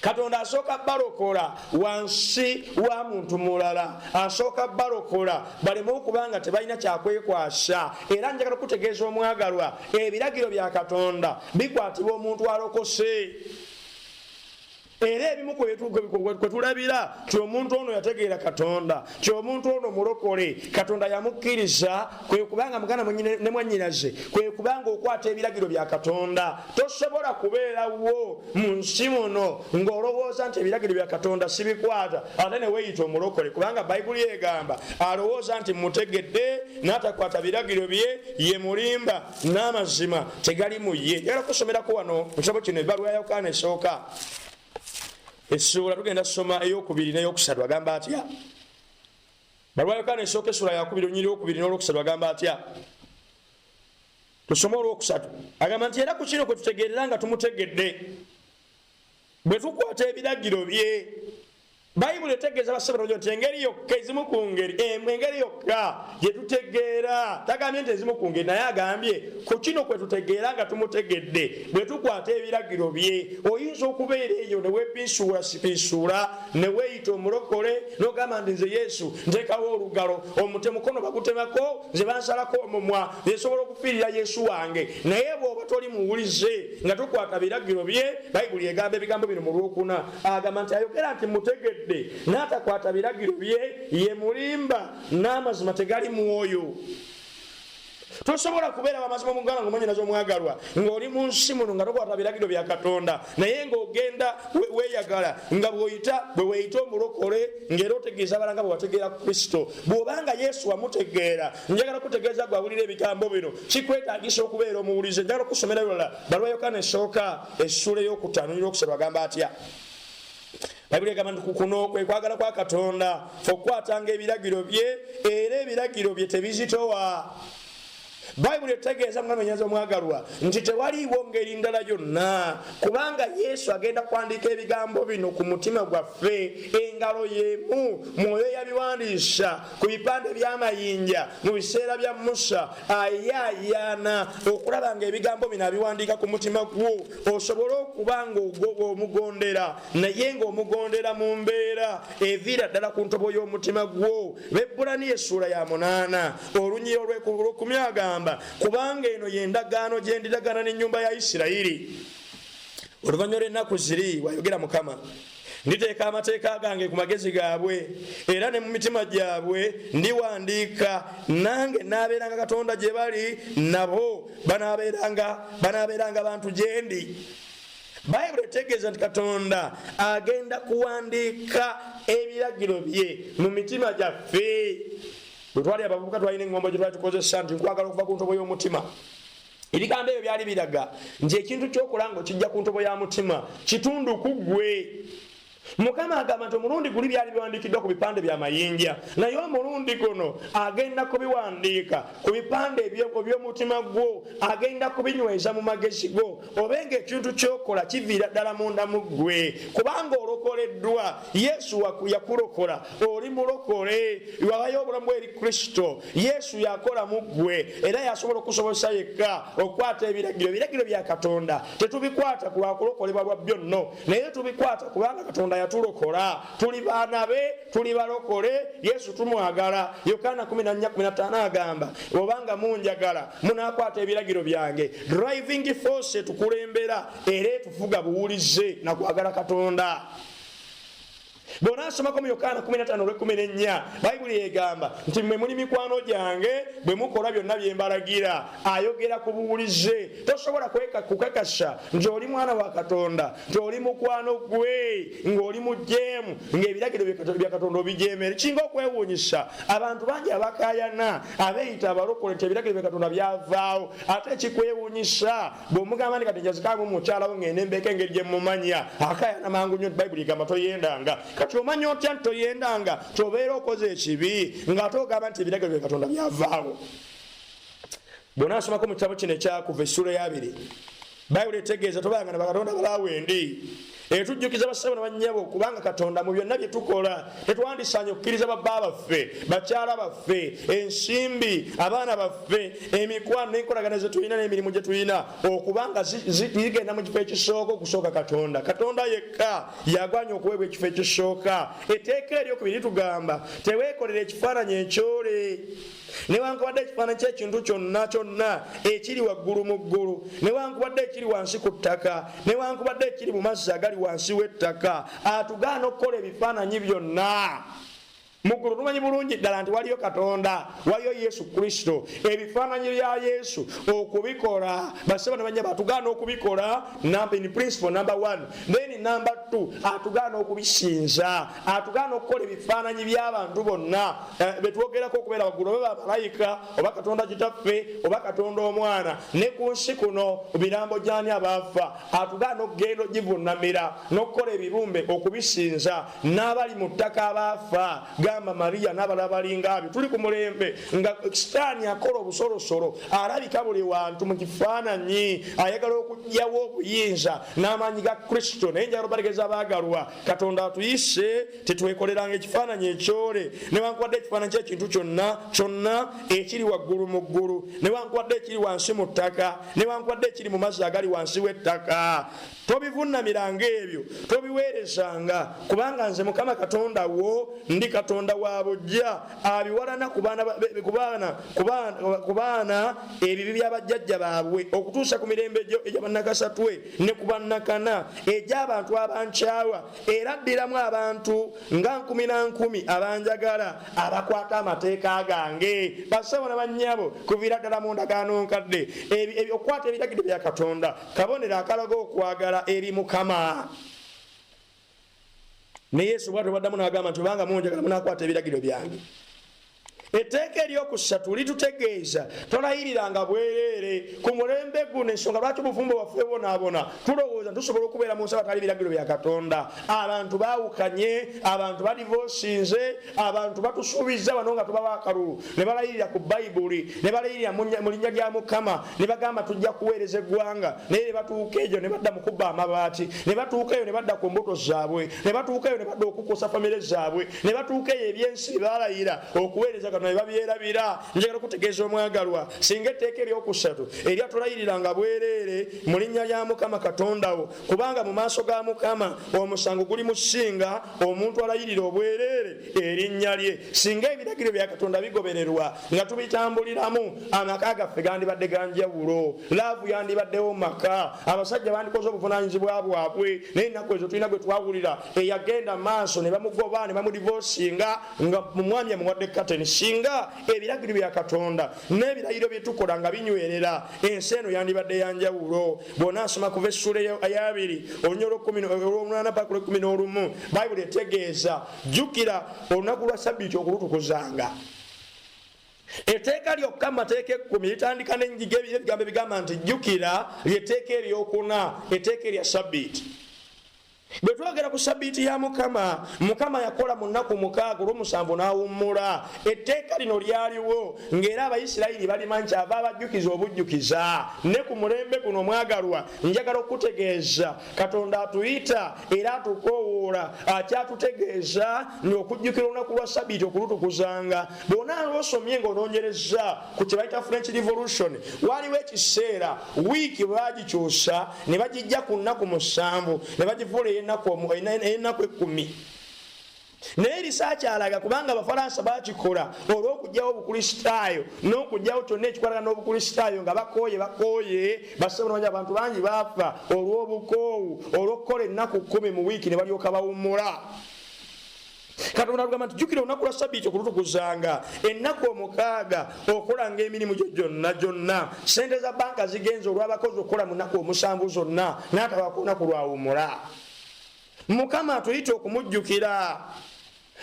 Katonda asooka balokola wansi wa muntu mulala, asooka balokola baleme okubanga tebalina kyakwekwasa. Era njagala okutegeeza omwagalwa ebiragiro bya Katonda bikwatibwa omuntu alokose. Era ebimu kwe tulabira ti omuntu ono yategeera Katonda, ti omuntu ono mulokole, Katonda yamukkiriza, kwe kubanga mugana ne mwannyinaze, kwe kubanga okwata ebiragiro bya Katonda. Tosobola kubeerawo mu nsi muno ng'olowooza nti ebiragiro bya Katonda sibikwata ate ne weeyita omulokole, kubanga Bayibuli egamba alowooza nti mutegedde n'atakwata biragiro bye ye mulimba n'amazima tegali mu ye. Njagala kusomerako wano mu kitabo kino ebbaluwa ya Yokaana esooka essula tugenda kusoma ey'okubiri n'ey'okusatu agamba atya. Bbaluwa ya Yokaana esooka essula yakubiri olunyiri okubiri n'olwokusatu agamba atya. Tusome olwokusatu agamba nti era ku kino kwe tutegeerera nga tumutegedde bwe tukwata ebiragiro bye. Bayibuli etegeeza basobola nti engeri yokka ezimu ku ngeri engeri yokka gye tutegeera, tagambye nti ezimu ku ngeri, naye agambye ku kino kwe tutegeera nga tumutegedde bwe tukwata ebiragiro bye. Oyinza okubeera eyo ne weepiisuula ne weeyita omulokole n'ogamba nti nze Yesu nteekawo olugalo omute mukono bagutemako nze bansalako omumwa nsobola okufiirira Yesu wange. Naye bw'oba toli muwulize nga tukwata biragiro bye, Bayibuli egamba ebigambo bino mu lwokuna agamba nti ayogera nti mutegedde n'atakwata biragiro bye ye mulimba n'amazima tegali mwoyo. Tosobola kubeera bamazima mu ggwanga ng'omwannyinaze omwagalwa ng'oli mu nsi muno nga tokwata biragiro bya Katonda, naye ng'ogenda weeyagala nga bwe weeyita omulokole ng'era otegeeza abalanga bwe wategeera Kristo. Bw'obanga Yesu wamutegeera, njagala kutegeeza gwe awulira ebigambo bino kikwetaagisa okubeera omuwulize. Njagala okusomera lulala bbaluwa ya Yokaana esooka essula ey'okutaano n'ey'okusatu agamba atya. Bayibuli egamba nti kuno kwe kwagala kwa Katonda okukwatanga ebiragiro bye, era ebiragiro bye tebizitowa. Bayibuli etegeeza mwananyaza omwagalwa nti tewaliiwo ngeri ndala yonna, kubanga Yesu agenda kuwandiika ebigambo bino ku mutima gwaffe. Engalo y'emu mwoyo yabiwandiisa ku bipande by'amayinja mu biseera bya Musa ayaayaana okulaba nga ebigambo bino abiwandiika ku mutima gwo osobole okuba ng'omugondera, naye ng'omugondera mu mbeera eviira ddala ku ntobo y'omutima gwo. Bebbulaniya essula ya 8 olunyiri olw'ekumi agamba kubanga eno y'endagaano gye ndiragaana n'ennyumba ya Isirayiri oluvannyuma lw'ennaku ziri, wayogera Mukama. Nditeeka amateeka gange ku magezi gaabwe era ne mu mitima gyabwe ndiwandiika, nange naabeeranga Katonda gye bali, nabo banaabeeranga bantu gye ndi. Bayibuli etegeeza nti Katonda agenda kuwandiika ebiragiro bye mu mitima gyaffe. Bwe twali abavubuka twalina eŋŋombo gye twali tukozesa nti nkwagala okuva ku ntobo y'omutima. Ebigambo ebyo byali biraga nti ekintu ky'okola ng'okijja ku ntobo ya mutima kitundu ku ggwe. Mukama agamba nti omulundi guli byali biwandiikiddwa ku bipande by'amayinja, naye omulundi guno agenda kubiwandiika ku bipande eby'omutima gwo, agenda kubinyweza mu magezi go, obenga ekintu ky'okola kiviira ddala munda mu ggwe, kubanga olokoleddwa. Yesu yakulokola, oli mulokole, wabayo obulamu bwe eri Kristo. Yesu yakola mu ggwe era yasobola okusobosa yekka okukwata ebiragiro bya Katonda. Tetubikwata ku lwakulokolebwa lwa byonno, naye tubikwata kubanga Katonda yatulokola. Tuli baana be, tuli balokole. Yesu tumwagala. Yokaana 14:15 agamba, obanga munjagala munakwata ebiragiro byange. Driving force tukulembera era tufuga buwulize na kwagala Katonda. Bona asomako mu Yokaana 15:14 Bayibuli egamba nti mmwe muli mikwano gyange bwe mukola byonna bye mbalagira. Ayogera ku buwulize. Tosobola kukakasa nti oli mwana wa Katonda, nti oli mukwano gwe, ng'oli mujeemu, ng'ebiragiro bya Katonda obijeemere. Kinga okwewuunyisa abantu bangi abakayana abeeyita abalokole nti ebiragiro bya Katonda byavaawo. Ate ekikwewuunyisa bw'omugamba nti kati njazikaamu mukyalawo ng'ende mbeeko engeri gye mumanya, akayana mangu nnyo. Bayibuli egamba toyendanga. Kati omanya otya nti toyendanga tobeera okoze ekibi ng'ate ogamba nti ebiragiro bya Katonda byavaawo? Bw'ona asomako mu kitabo kino ekyakuva essula ya 2 Bayibuli etegeeza tobangana bakatonda balawendi. Tujjukiza basabo n'abanyabo kubanga Katonda mu byonna bye tukola tetwandisaanye okukkiriza babba baffe, bakyala baffe, ensimbi, abaana baffe, emikwano n'enkolagana ze tulina n'emirimu gye tulina okubanga zigenda mu kifo ekisooka okusooka Katonda. Katonda yekka yagwanya okuweebwa ekifo ekisooka. Etteeka eryokubiri tugamba teweekolere ekifaananyi ekyole, newankubadde ekifaananyi ky'ekintu kyonna ekiri waggulu mu ggulu, newankubadde ekiri wansi ku ttaka, newankubadde ekiri mu mazzi agali wansi w'ettaka. Atugaana okukola ebifaananyi byonna. Muggulu tumanyi bulungi ddala nti waliyo Katonda, waliyo Yesu Kristo. Ebifaananyi bya Yesu okubikola basaba nabanya batugaana okubikola. In principle number 1, then number 2 atugaana okubisinza, atugaana okukola ebifaananyi by'abantu bonna betwogerako okubeera waggulu, oba bamalayika oba Katonda kitaffe oba Katonda omwana, ne ku nsi kuno birambo gy'ani abaafa. Atugaana okugenda ogivunamira n'okukola ebirumbe okubisinza, n'abali mu ttaka abaafa gamba Maria n'abalala balinga abyo. Tuli ku mulembe nga Sitaani akola obusolosolo, alabika buli wantu mu kifaananyi, ayagala okugyawo obuyinza n'amaanyi ga Kristo. Naye njagala obategeeza abaagalwa, Katonda atuyise tetwekoleranga ekifaananyi ekyole, newankubadde ekifaananyi ky'ekintu kyonna ekiri waggulu mu ggulu, newankubadde ekiri wansi mu ttaka, newankubadde ekiri mu mazzi agali wansi w'ettaka. Tobivunamiranga ebyo, tobiweerezanga, kubanga nze Mukama Katonda wo ndi Katonda wa bujja abiwalana ku baana ebibi by'abajjajja baabwe okutuusa ku mirembe egy'abannakasatwe ne ku bannakana egy'abantu abankyawa, era addiramu abantu nga 10,000 abanjagala abakwata amateeka gange. Basabo n'abanyabo kuviira ddala mu ndagaano nkadde okukwata ebiragiro bya Katonda kabonero akalaga okwagala eri Mukama. Ne Yesu bw'atyo baddamu n'agamba nti obanga munjagala munakwata ebiragiro byange. Etteeka eryokusatu litutegeeza tolayiriranga bwereere ku mulembe guno. Ensonga lwaki obufumbo bwaffe bonaabona tulowooza tusobola okubeera mu nsi abatali biragiro bya Katonda. Abantu baawukanye, abantu badivoosinze, abantu batusuubiza bano nga tubawa akalulu, ne balayirira ku Bayibuli, ne balayirira mu linnya lya Mukama, ne bagamba tujja kuweereza eggwanga, naye ne batuuka ejo ne badda mu kubba amabaati, ne batuuka eyo ne badda ku mbuto zaabwe, ne batuuka eyo ne badda okukosa famire zaabwe, ne batuuka eyo ebyensi baalayira okuweereza Katonda ne babyerabira. Njagala kutegeeza omwagalwa, singa etteeka eryokusatu eryatulayiriranga bwereere mu linnya lya Mukama Katonda wo, kubanga mu maaso ga Mukama omusango guli musinga omuntu alayirira obwereere erinnya lye. Singa ebiragiro bya Katonda bigobererwa nga tubitambuliramu, amaka gaffe gandibadde ganjawulo, laavu yandibaddewo mu maka, abasajja bandikoze obuvunaanyizibwa bwabwe. Naye ennaku ezo tulina gwe twawulira eyagenda maaso ne bamugoba ne bamudivoosinga nga mu mwami amuwadde kateni. Singa ebiragiro bya Katonda n'ebirayiro bye tukola nga binywerera, ensi eno yandibadde yanjawulo. Bw'ona asoma kuva essula ya 2 olunya olw'omunana paka olw'ekuminoolumu, Bayibuli etegeeza jjukira olunaku lwa Ssabbiiti okulutukuzanga. Etteeka lyokka amateeka 10 litandika n'enjiga ebigambo ebigamba nti jjukira ly'etteeka eryokuna, etteeka erya Ssabbiiti. bwe twogera ku sabbiiti ya mukama yakola mu nnaku 6 olw'omusanvu n'awummula. Etteeka lino lyaliwo ng'era abayisirayiri balima nkyava abajjukiza obujjukiza. Ne ku mulembe guno mwagalwa njagala okutegeeza Katonda atuyita era atukoowoola akyatutegeeza okujjukira olunaku lwa sabbiiti okulutukuzanga. Bw'ona lw'osomye ng'onoonyereza ku kye bayita French Revolution, waliwo ekiseera wiiki baagikyusa ne bagijja ku nnaku 7 ne bagifuula ennaku 10. Naye erisakyalaga kubanga Abafalansa bakikola olw'okugyawo obukristaayo n'okugyawo kyonna ekikwatagana n'obukristaayo nga bakooye basebonanya abantu bangi baafa olw'obukoowu olw'okukola ennaku 10 mu wiiki ne balyoka bawummula. Katonda agamba nti jjukira olunaku lwa sabbiiti okulutukuzanga, ennaku 6 okolanga emirimu gyo gyonna. Sente za banka zigenze olw'abakozi okukola mu nnaku 7 zonna n'ataba ku lunaku lwawummula. Mukama atuyita okumujjukira,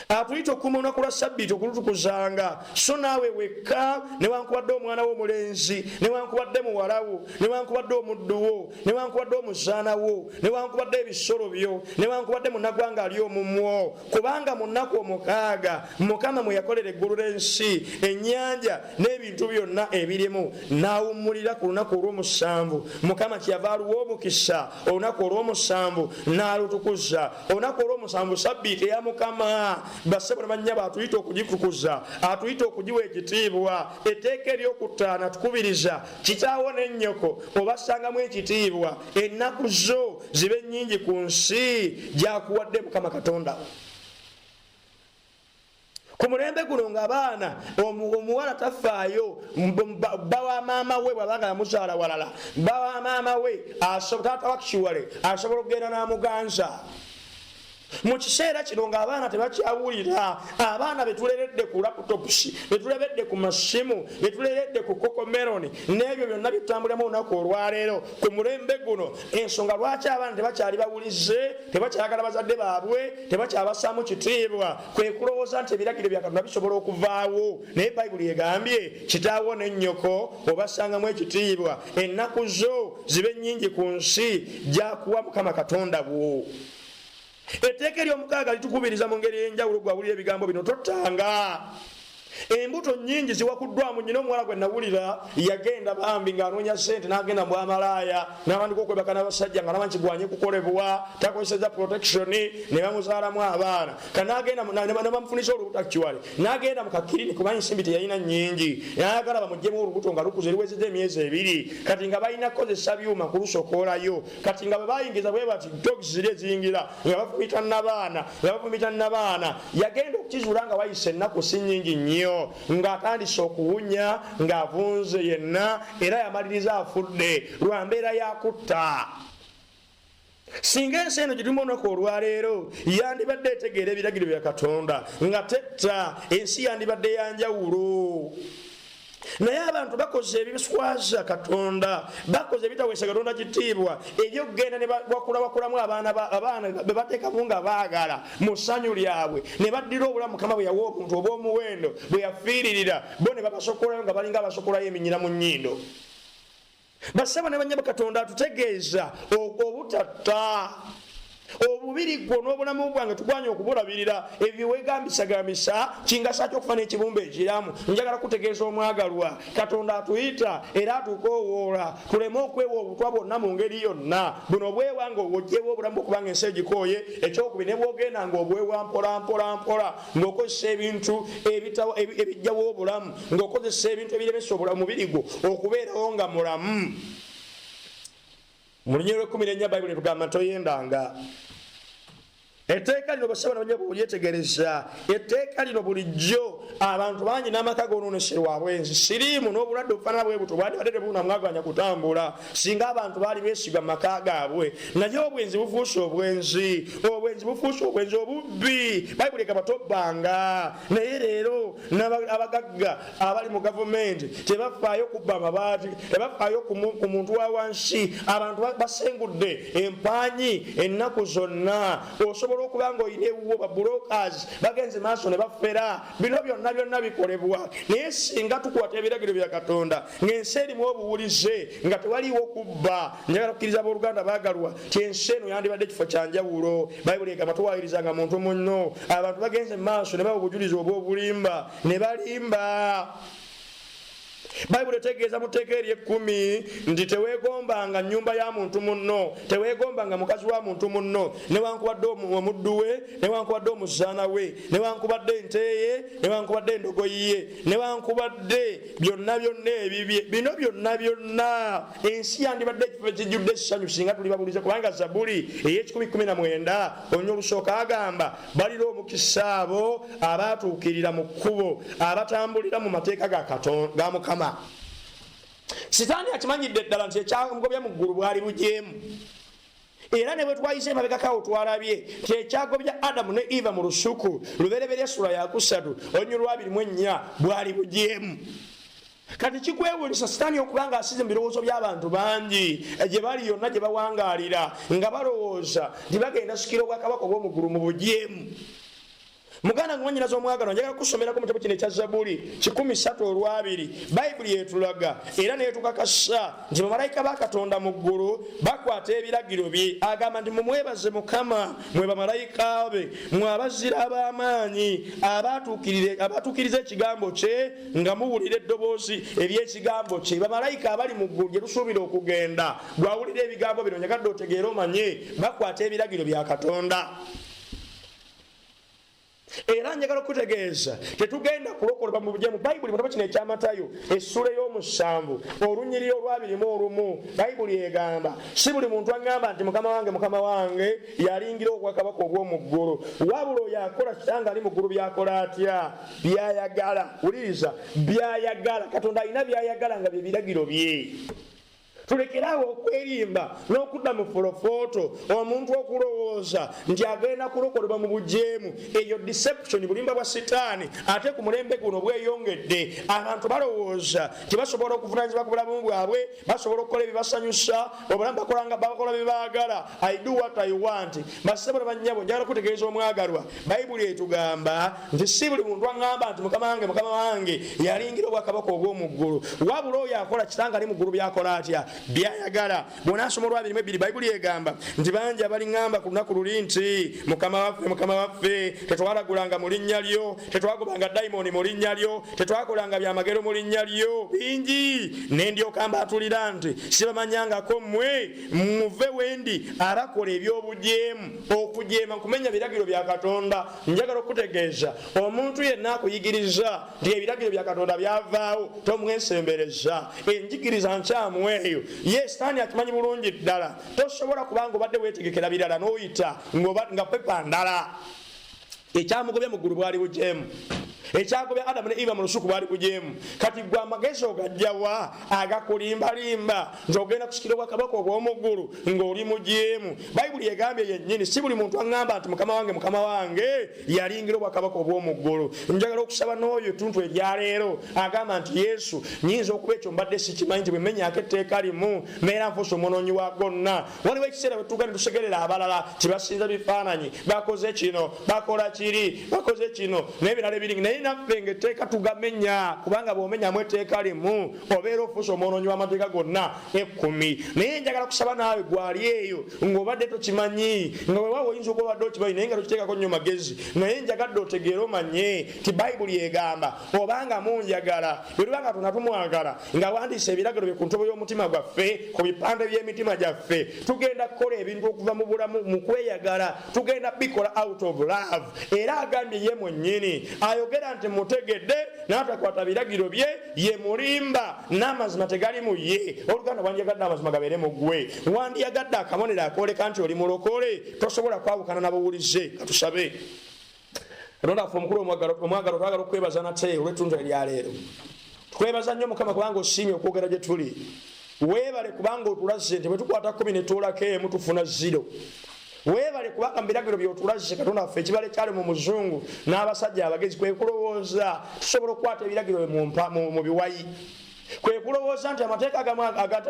atuyita okuma olunaku lwa sabbiiti okulutukuzanga. So naawe wekka newankubadde omwana wo omulenzi, newankubadde muwalawo, newankubadde omudduwo, newankubadde omuzaanawo, newankubadde ebisolo byo, newankubadde munnagwanga ali omumwo, kubanga mu nnaku 6 Mukama mwe yakolera eggulu n'ensi, ennyanja n'ebintu byonna ebirimu, n'awummulira ku lunaku olw'omusanvu. Mukama kyeyava aluwa omukisa olunaku olw'omusanvu n'alutukuza. Olunaku olw'omusanvu sabbiiti eya Mukama. Bassebo ne bannyabo atuyita okugitukuza, atuyita okugiwa ekitiibwa. Etteeka ery'okutaana tukubiriza kitaawo n'ennyoko obassangamu ekitiibwa, ennaku zo zibe nnyingi ku nsi gy'akuwadde Mukama Katonda. Ku mulembe guno ng'abaana omuwala tafaayo bawa maama we bw'abanga muzaala walala, bawa maama we taata wa kikiwale asobola okugenda n'amuganza. Mu kiseera kino ng'abaana tebakyawulira, abaana betuleredde ku laputopusi, betuleredde ku masimu, betuleredde ku kokomeroni n'ebyo byonna bitambulamu olunaku olwaleero. Ku mulembe guno ensonga lwaki abaana tebakyali bawulize, tebakyagala bazadde baabwe, tebakyabasaamu kitiibwa, kwe kulowooza nti ebiragiro bya Katonda bisobola okuvaawo. Naye Bayibuli egambye kitaawo n'ennyoko obassangamu ekitiibwa, ennaku zo zibe nnyingi ku nsi gy'akuwa Mukama Katonda wo. Etteeka ery'omukaaga litukubiriza mu ngeri ey'enjawulo gwawulira ebigambo bino tottanga. Embuto nnyingi ziwakuddwamu. Nnyina omuwala gwe nawulira yagenda bambi ng'anoonya ssente n'agenda mu bwamalaaya n'abandika okwebaka n'abasajja nga naba nkigwanye kukolebwa, takozesezza protection ne bamuzaalamu abaana. Kanagenda ne bamufunisa olubuto kiwale, n'agenda mu kakirini kubanga ensimbi teyalina nnyingi, n'ayagala bamuggyemu olubuto nga lukuze luwezezza emyezi 2. Kati nga balina kukozesa byuma kulusokoolayo. Kati nga bwe bayingiza bwe bati dogs ziri eziyingira nga bafumita n'abaana, yagenda okukizuula nga wayise ennaku si nnyingi nnyo, ng'atandise okuwunya ng'avunze yenna era yamaliriza afudde lwa mbeera yakutta. Singa ensi eno girimu olunaku olwaleero yandibadde etegeera ebiragiro bya Katonda nga tetta, ensi yandibadde yanjawulo. Naye abantu bakoze ebiswaza Katonda, bakoze ebitaweesa Katonda kitiibwa, ebyokugenda ne bakulamu abaana bebateekamu nga baagala mu ssanyu lyabwe, ne baddira obulamu Mukama bwe yawa omuntu obw'omuwendo bwe yafiiririra, bo ne babasokolayo nga balinga abasokolayo eminyira mu nnyindo. Bassebo ne bannyabo Katonda atutegeeza obutatta. Obubiri gwo n'obulamu bwange tugwanye okubulabirira, ebyo wegambisagambisa kingasa ky'okufa n'ekibumba ekiramu. Njagala kutegeeza omwagalwa, Katonda atuyita era atukoowoola tuleme okwewa obutwa bwonna mu ngeri yonna. Buno obwewa ng'obwogyewa obulamu okubanga ensi egikooye. Ekyokubiri ne bwogenda ng'obwewa mpola ng'okozesa ebintu ebijjawo obulamu, ng'okozesa ebintu ebiremesa obulamu mubiri gwo okubeerawo nga mulamu. Mu lunyiriro 14 Bayibuli etugamba toyendanga. Etteeka lino bassebo nabanyabo bulyetegereza. Etteeka lino bulijjo abantu bangi n'amaka goononeserwa bwenzi. Siriimu n'obulwadde obufaanana bwe buto bwali badde tebunamwaganya kutambula singa abantu baali beesiga mu maka gaabwe. Naye obwenzi bufuuse obwenzi obubbi. Bayibuli egamba tobbanga. Naye leero abagagga abali mu gavumenti tebafaayo kubba amabaati, tebafaayo ku muntu wa wansi. Abantu basengudde empanyi ennaku zonna. Osobola okuba ng'olina ewuwo ba brokers bagenze maaso ne bafera. Bino byonna bikolebwa naye singa tukwata ebiragiro bya Katonda ng'ensi erimu obuwulize nga tewaliwo kubba njagala kukkiriza abooluganda baagalwa ti ensi eno yandibadde ekifo kya njawulo bayibuli egamba tuwaayirizanga muntu munno abantu bagenze mu maaso ne baba obujulizi obw'obulimba ne balimba Bayibuli etegeeza mu tteeka ery'ekumi nti teweegombanga nnyumba ya muntu munno teweegombanga mukazi wa muntu munno newankubadde omuddu we newankubadde omuzaana we newankubadde ente ye newankubadde endogoyi ye newankubadde byonna ebibye bino byonna ensi yandibadde ekifo ekijjudde essanyu singa tuli babulize kubanga Zabbuli ey'ekikumi 19 olunya olusooka agamba balira omukisa abo abaatuukirira mu kkubo abatambulira mu mateeka ga Mukama. Sitaani akimanyidde ddala nti ekyagobya mu ggulu bwali bujeemu era ne bwe twayise emabegakawo twalabye ti ekyagobya Adamu ne Eva mu lusuku lubereberye sula ya 3 olunya lwa 24 bwali bujeemu. Kati kikwewulisa Sitaani okubanga asize mu birowoozo by'abantu bangi gye bali yonna gye bawangaalira nga balowooza nti bagenda sikira obwakabaka obw'omu ggulu mu bujeemu. Muganda ng'onyinaza omwagano njagala kusomerako mu kitabo kino ekya Zabbuli 13:2 Bayibuli yetulaga era neetukakasa nti bamalayika ba Katonda mu ggulu bakwata ebiragiro bye agamba nti mumwebaze Mukama mwe bamalayika be mwe abazira ab'amaanyi abatuukiriza ekigambo kye nga muwulira eddoboozi ery'ekigambo kye. Bamalayika abali mu ggulu gye tusuubira okugenda gwawulira ebigambo bino nyagadde otegeere omanye bakwata ebiragiro bya Katonda. Era njagala okutegeeza tetugenda kulokolebwa mu bujeemu. Bayibuli mu kitabo kino ekya Matayo essula ey'omusanvu olunyiriri olwa 21 Bayibuli egamba si buli muntu aŋŋamba nti Mukama wange yalingira obwakabaka obw'omu ggulu wabula oyo akola kitanga ali mu ggulu byakola atya byayagala. Wuliriza byayagala. Katonda alina byayagala nga bye biragiro bye. Tulekerawo okwerimba n'okudda mu folofooto omuntu okulowooza nti agenda kulokolebwa mu bujeemu. Eyo deception bulimba bwa Sitaani ate ku mulembe guno bweyongedde. Abantu balowooza nti basobola okuvunaanyizibwa ku bulamu bwabwe basobola okukola ebibasanyusa obulamu bakola bye baagala. I do what I want. Basebo ne bannyabo njagala kutegeeza omwagalwa Bayibuli etugamba nti si buli muntu aŋŋamba nti Mukama wange yalingira obwakabaka obw'omu ggulu wabula oyo akola kitanga ali mu ggulu byakola atya byayagala. Bw'onaasoma olwa 22 Bayibuli egamba nti bangi abaliŋŋamba ku lunaku luli nti Mukama waffe tetwalagulanga mu linnya lyo tetwagobanga dayimoni mu linnya lyo tetwakolanga byamagero mu linnya lyo bingi ne ndyoka mbaatulira nti sibamanyangako mmwe muve wendi abakola eby'obujeemu. Okujeema kumenya biragiro bya Katonda. Njagala okutegeeza omuntu yenna akuyigiriza nti ebiragiro bya Katonda byavaawo tomwesembereza. Enjigiriza nkyamu eyo ye Sitaani akimanyi bulungi ddala. Tosobola kubanga obadde weetegekera birala n'oyita nga pepa ndala. Ekyamugobya mu ggulu bwali bujeemu. Ekyagobya Adamu ne Eva mu lusuku bwali bujeemu. Kati gwe amagezi ogajjawa agakulimbalimba nti ogenda kusikira obwakabaka obw'omu ggulu ng'oli mujeemu. Bayibuli egambye yennyini si buli muntu aŋŋamba nti Mukama wange yalingira obwakabaka obw'omu ggulu. Njagala okusaba n'oyo ettuntu eryaleero agamba nti Yesu nyinza okuba ekyo mbadde sikimanyi nti bwe mmenyaako etteeka limu mbeera nfuuse omwonoonyi wa gonna. Waliwo ekiseera bwe tutuuka ne tusegerera abalala kibasinza bifaananyi bakoze kino bakola kiri bakoze kino n'ebirala ebiringi naye naffe ng'etteeka tugamenya kubanga bw'omenyamu etteeka limu obeera ofuuse omwonoonyi w'amateeka gonna 10. Naye njagala kusaba naawe gwali eyo ng'obadde tokimanyi nga weewaawo oyinza okuba obadde okimanyi naye nga tokiteekako nnyo magezi naye njagadde otegeere omanye ti Bayibuli egamba obanga munjagala bwe tubanga tuna tumwagala nga wandiise ebiragiro bye ku ntobo y'omutima gwaffe ku bipande by'emitima gyaffe tugenda kukola ebintu okuva mu bulamu mu kweyagala tugenda bikola out of love. Era agambye ye mwennyini ayogera nti mutegedde n'atakwata biragiro bye ye mulimba n'amazima tegali mu ye. Oluganda wandiyagadde amazima gabeere mu ggwe wandiyagadde akabonero akooleka nti oli mulokole tosobola kwawukana n'ababuulize. Katusabe Katonda ffe omukulu omwagalo twagala okwebaza nate olw'ettuntu eryaleero. Tukwebaza nnyo Mukama kubanga osiimye okwogera gye tuli. Weebale kubanga otulaze nti bwe tukwata 10 ne tuulako emu tufuna 0. Weebale kubanga mu biragiro by'otulaze Katonda waffe ekibala ekyali mu muzungu n'abasajja abagezi kwe kulowooza tusobola okukwata ebiragiro mu biwayi. kwe kulowooza nti amateeka agamu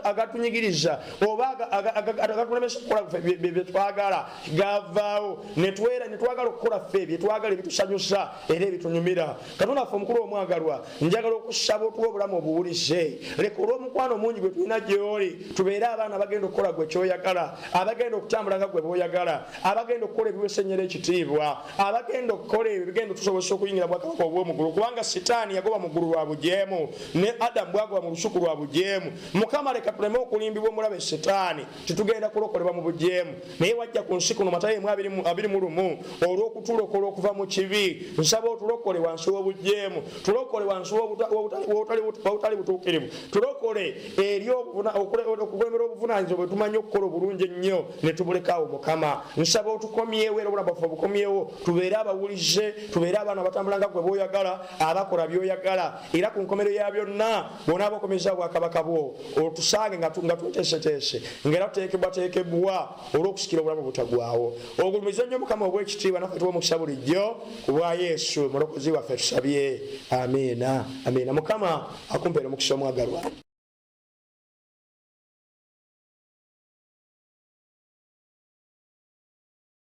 agatunyigiriza oba agatulemesa okukola bye twagala gavaawo ne twagala okukola ffe bye twagala ebitusanyusa era ebitunyumira. Katonda waffe omukulu omwagalwa, njagala okusaba otuwa obulamu obuwulize. Leka olw'omukwano mungi gwe tulina gy'oli tubeere abaana abagenda okukola gwe kyoyagala, abagenda okutambula nga gwe bw'oyagala, abagenda okukola ebiwesenyera ekitiibwa, abagenda okukola ebyo bigenda okutusobozesa okuyingira bwakabaka obw'omugulu, kubanga sitaani yagoba mu ggulu lwa bujeemu ne Adamu bwagoba mu lusuku lwa bujeemu. Mukama leka tuleme okulimbibwa omulabe sitaani titugenda kulokolebwa mu bujeemu, naye wajja ku nsi kuno Matayo 21 olw'okutulokola okuva mu kibi. Nsaba otulokole wansi w'obujeemu, tulokole wansi w'obutali butuukirivu, tulokole eri okugombera obuvunaanyizibwa bwe tumanyi okukola obulungi ennyo ne tubulekaawo Mukama. Nsaba otukomyewo era obulamu bwaffe obukomyewo, tubeere abawulize, tubeere abaana abatambula nga gwe bw'oyagala, abakola by'oyagala, era ku nkomero ya byonna bw'onaaba okomeza bwakabaka bwo otusange nga tweteeseteese ng'era tuteekebwateekebwa olw'okusikira obulamu butagwawo. Ogulumize nnyo Mukama obw'ekitiibwa, naffe tuwa omukisa bulijjo ku bwa Yesu omulokozi waffe tusabye. Amiina, amiina. Mukama akumpeera omukisa omwagalwa.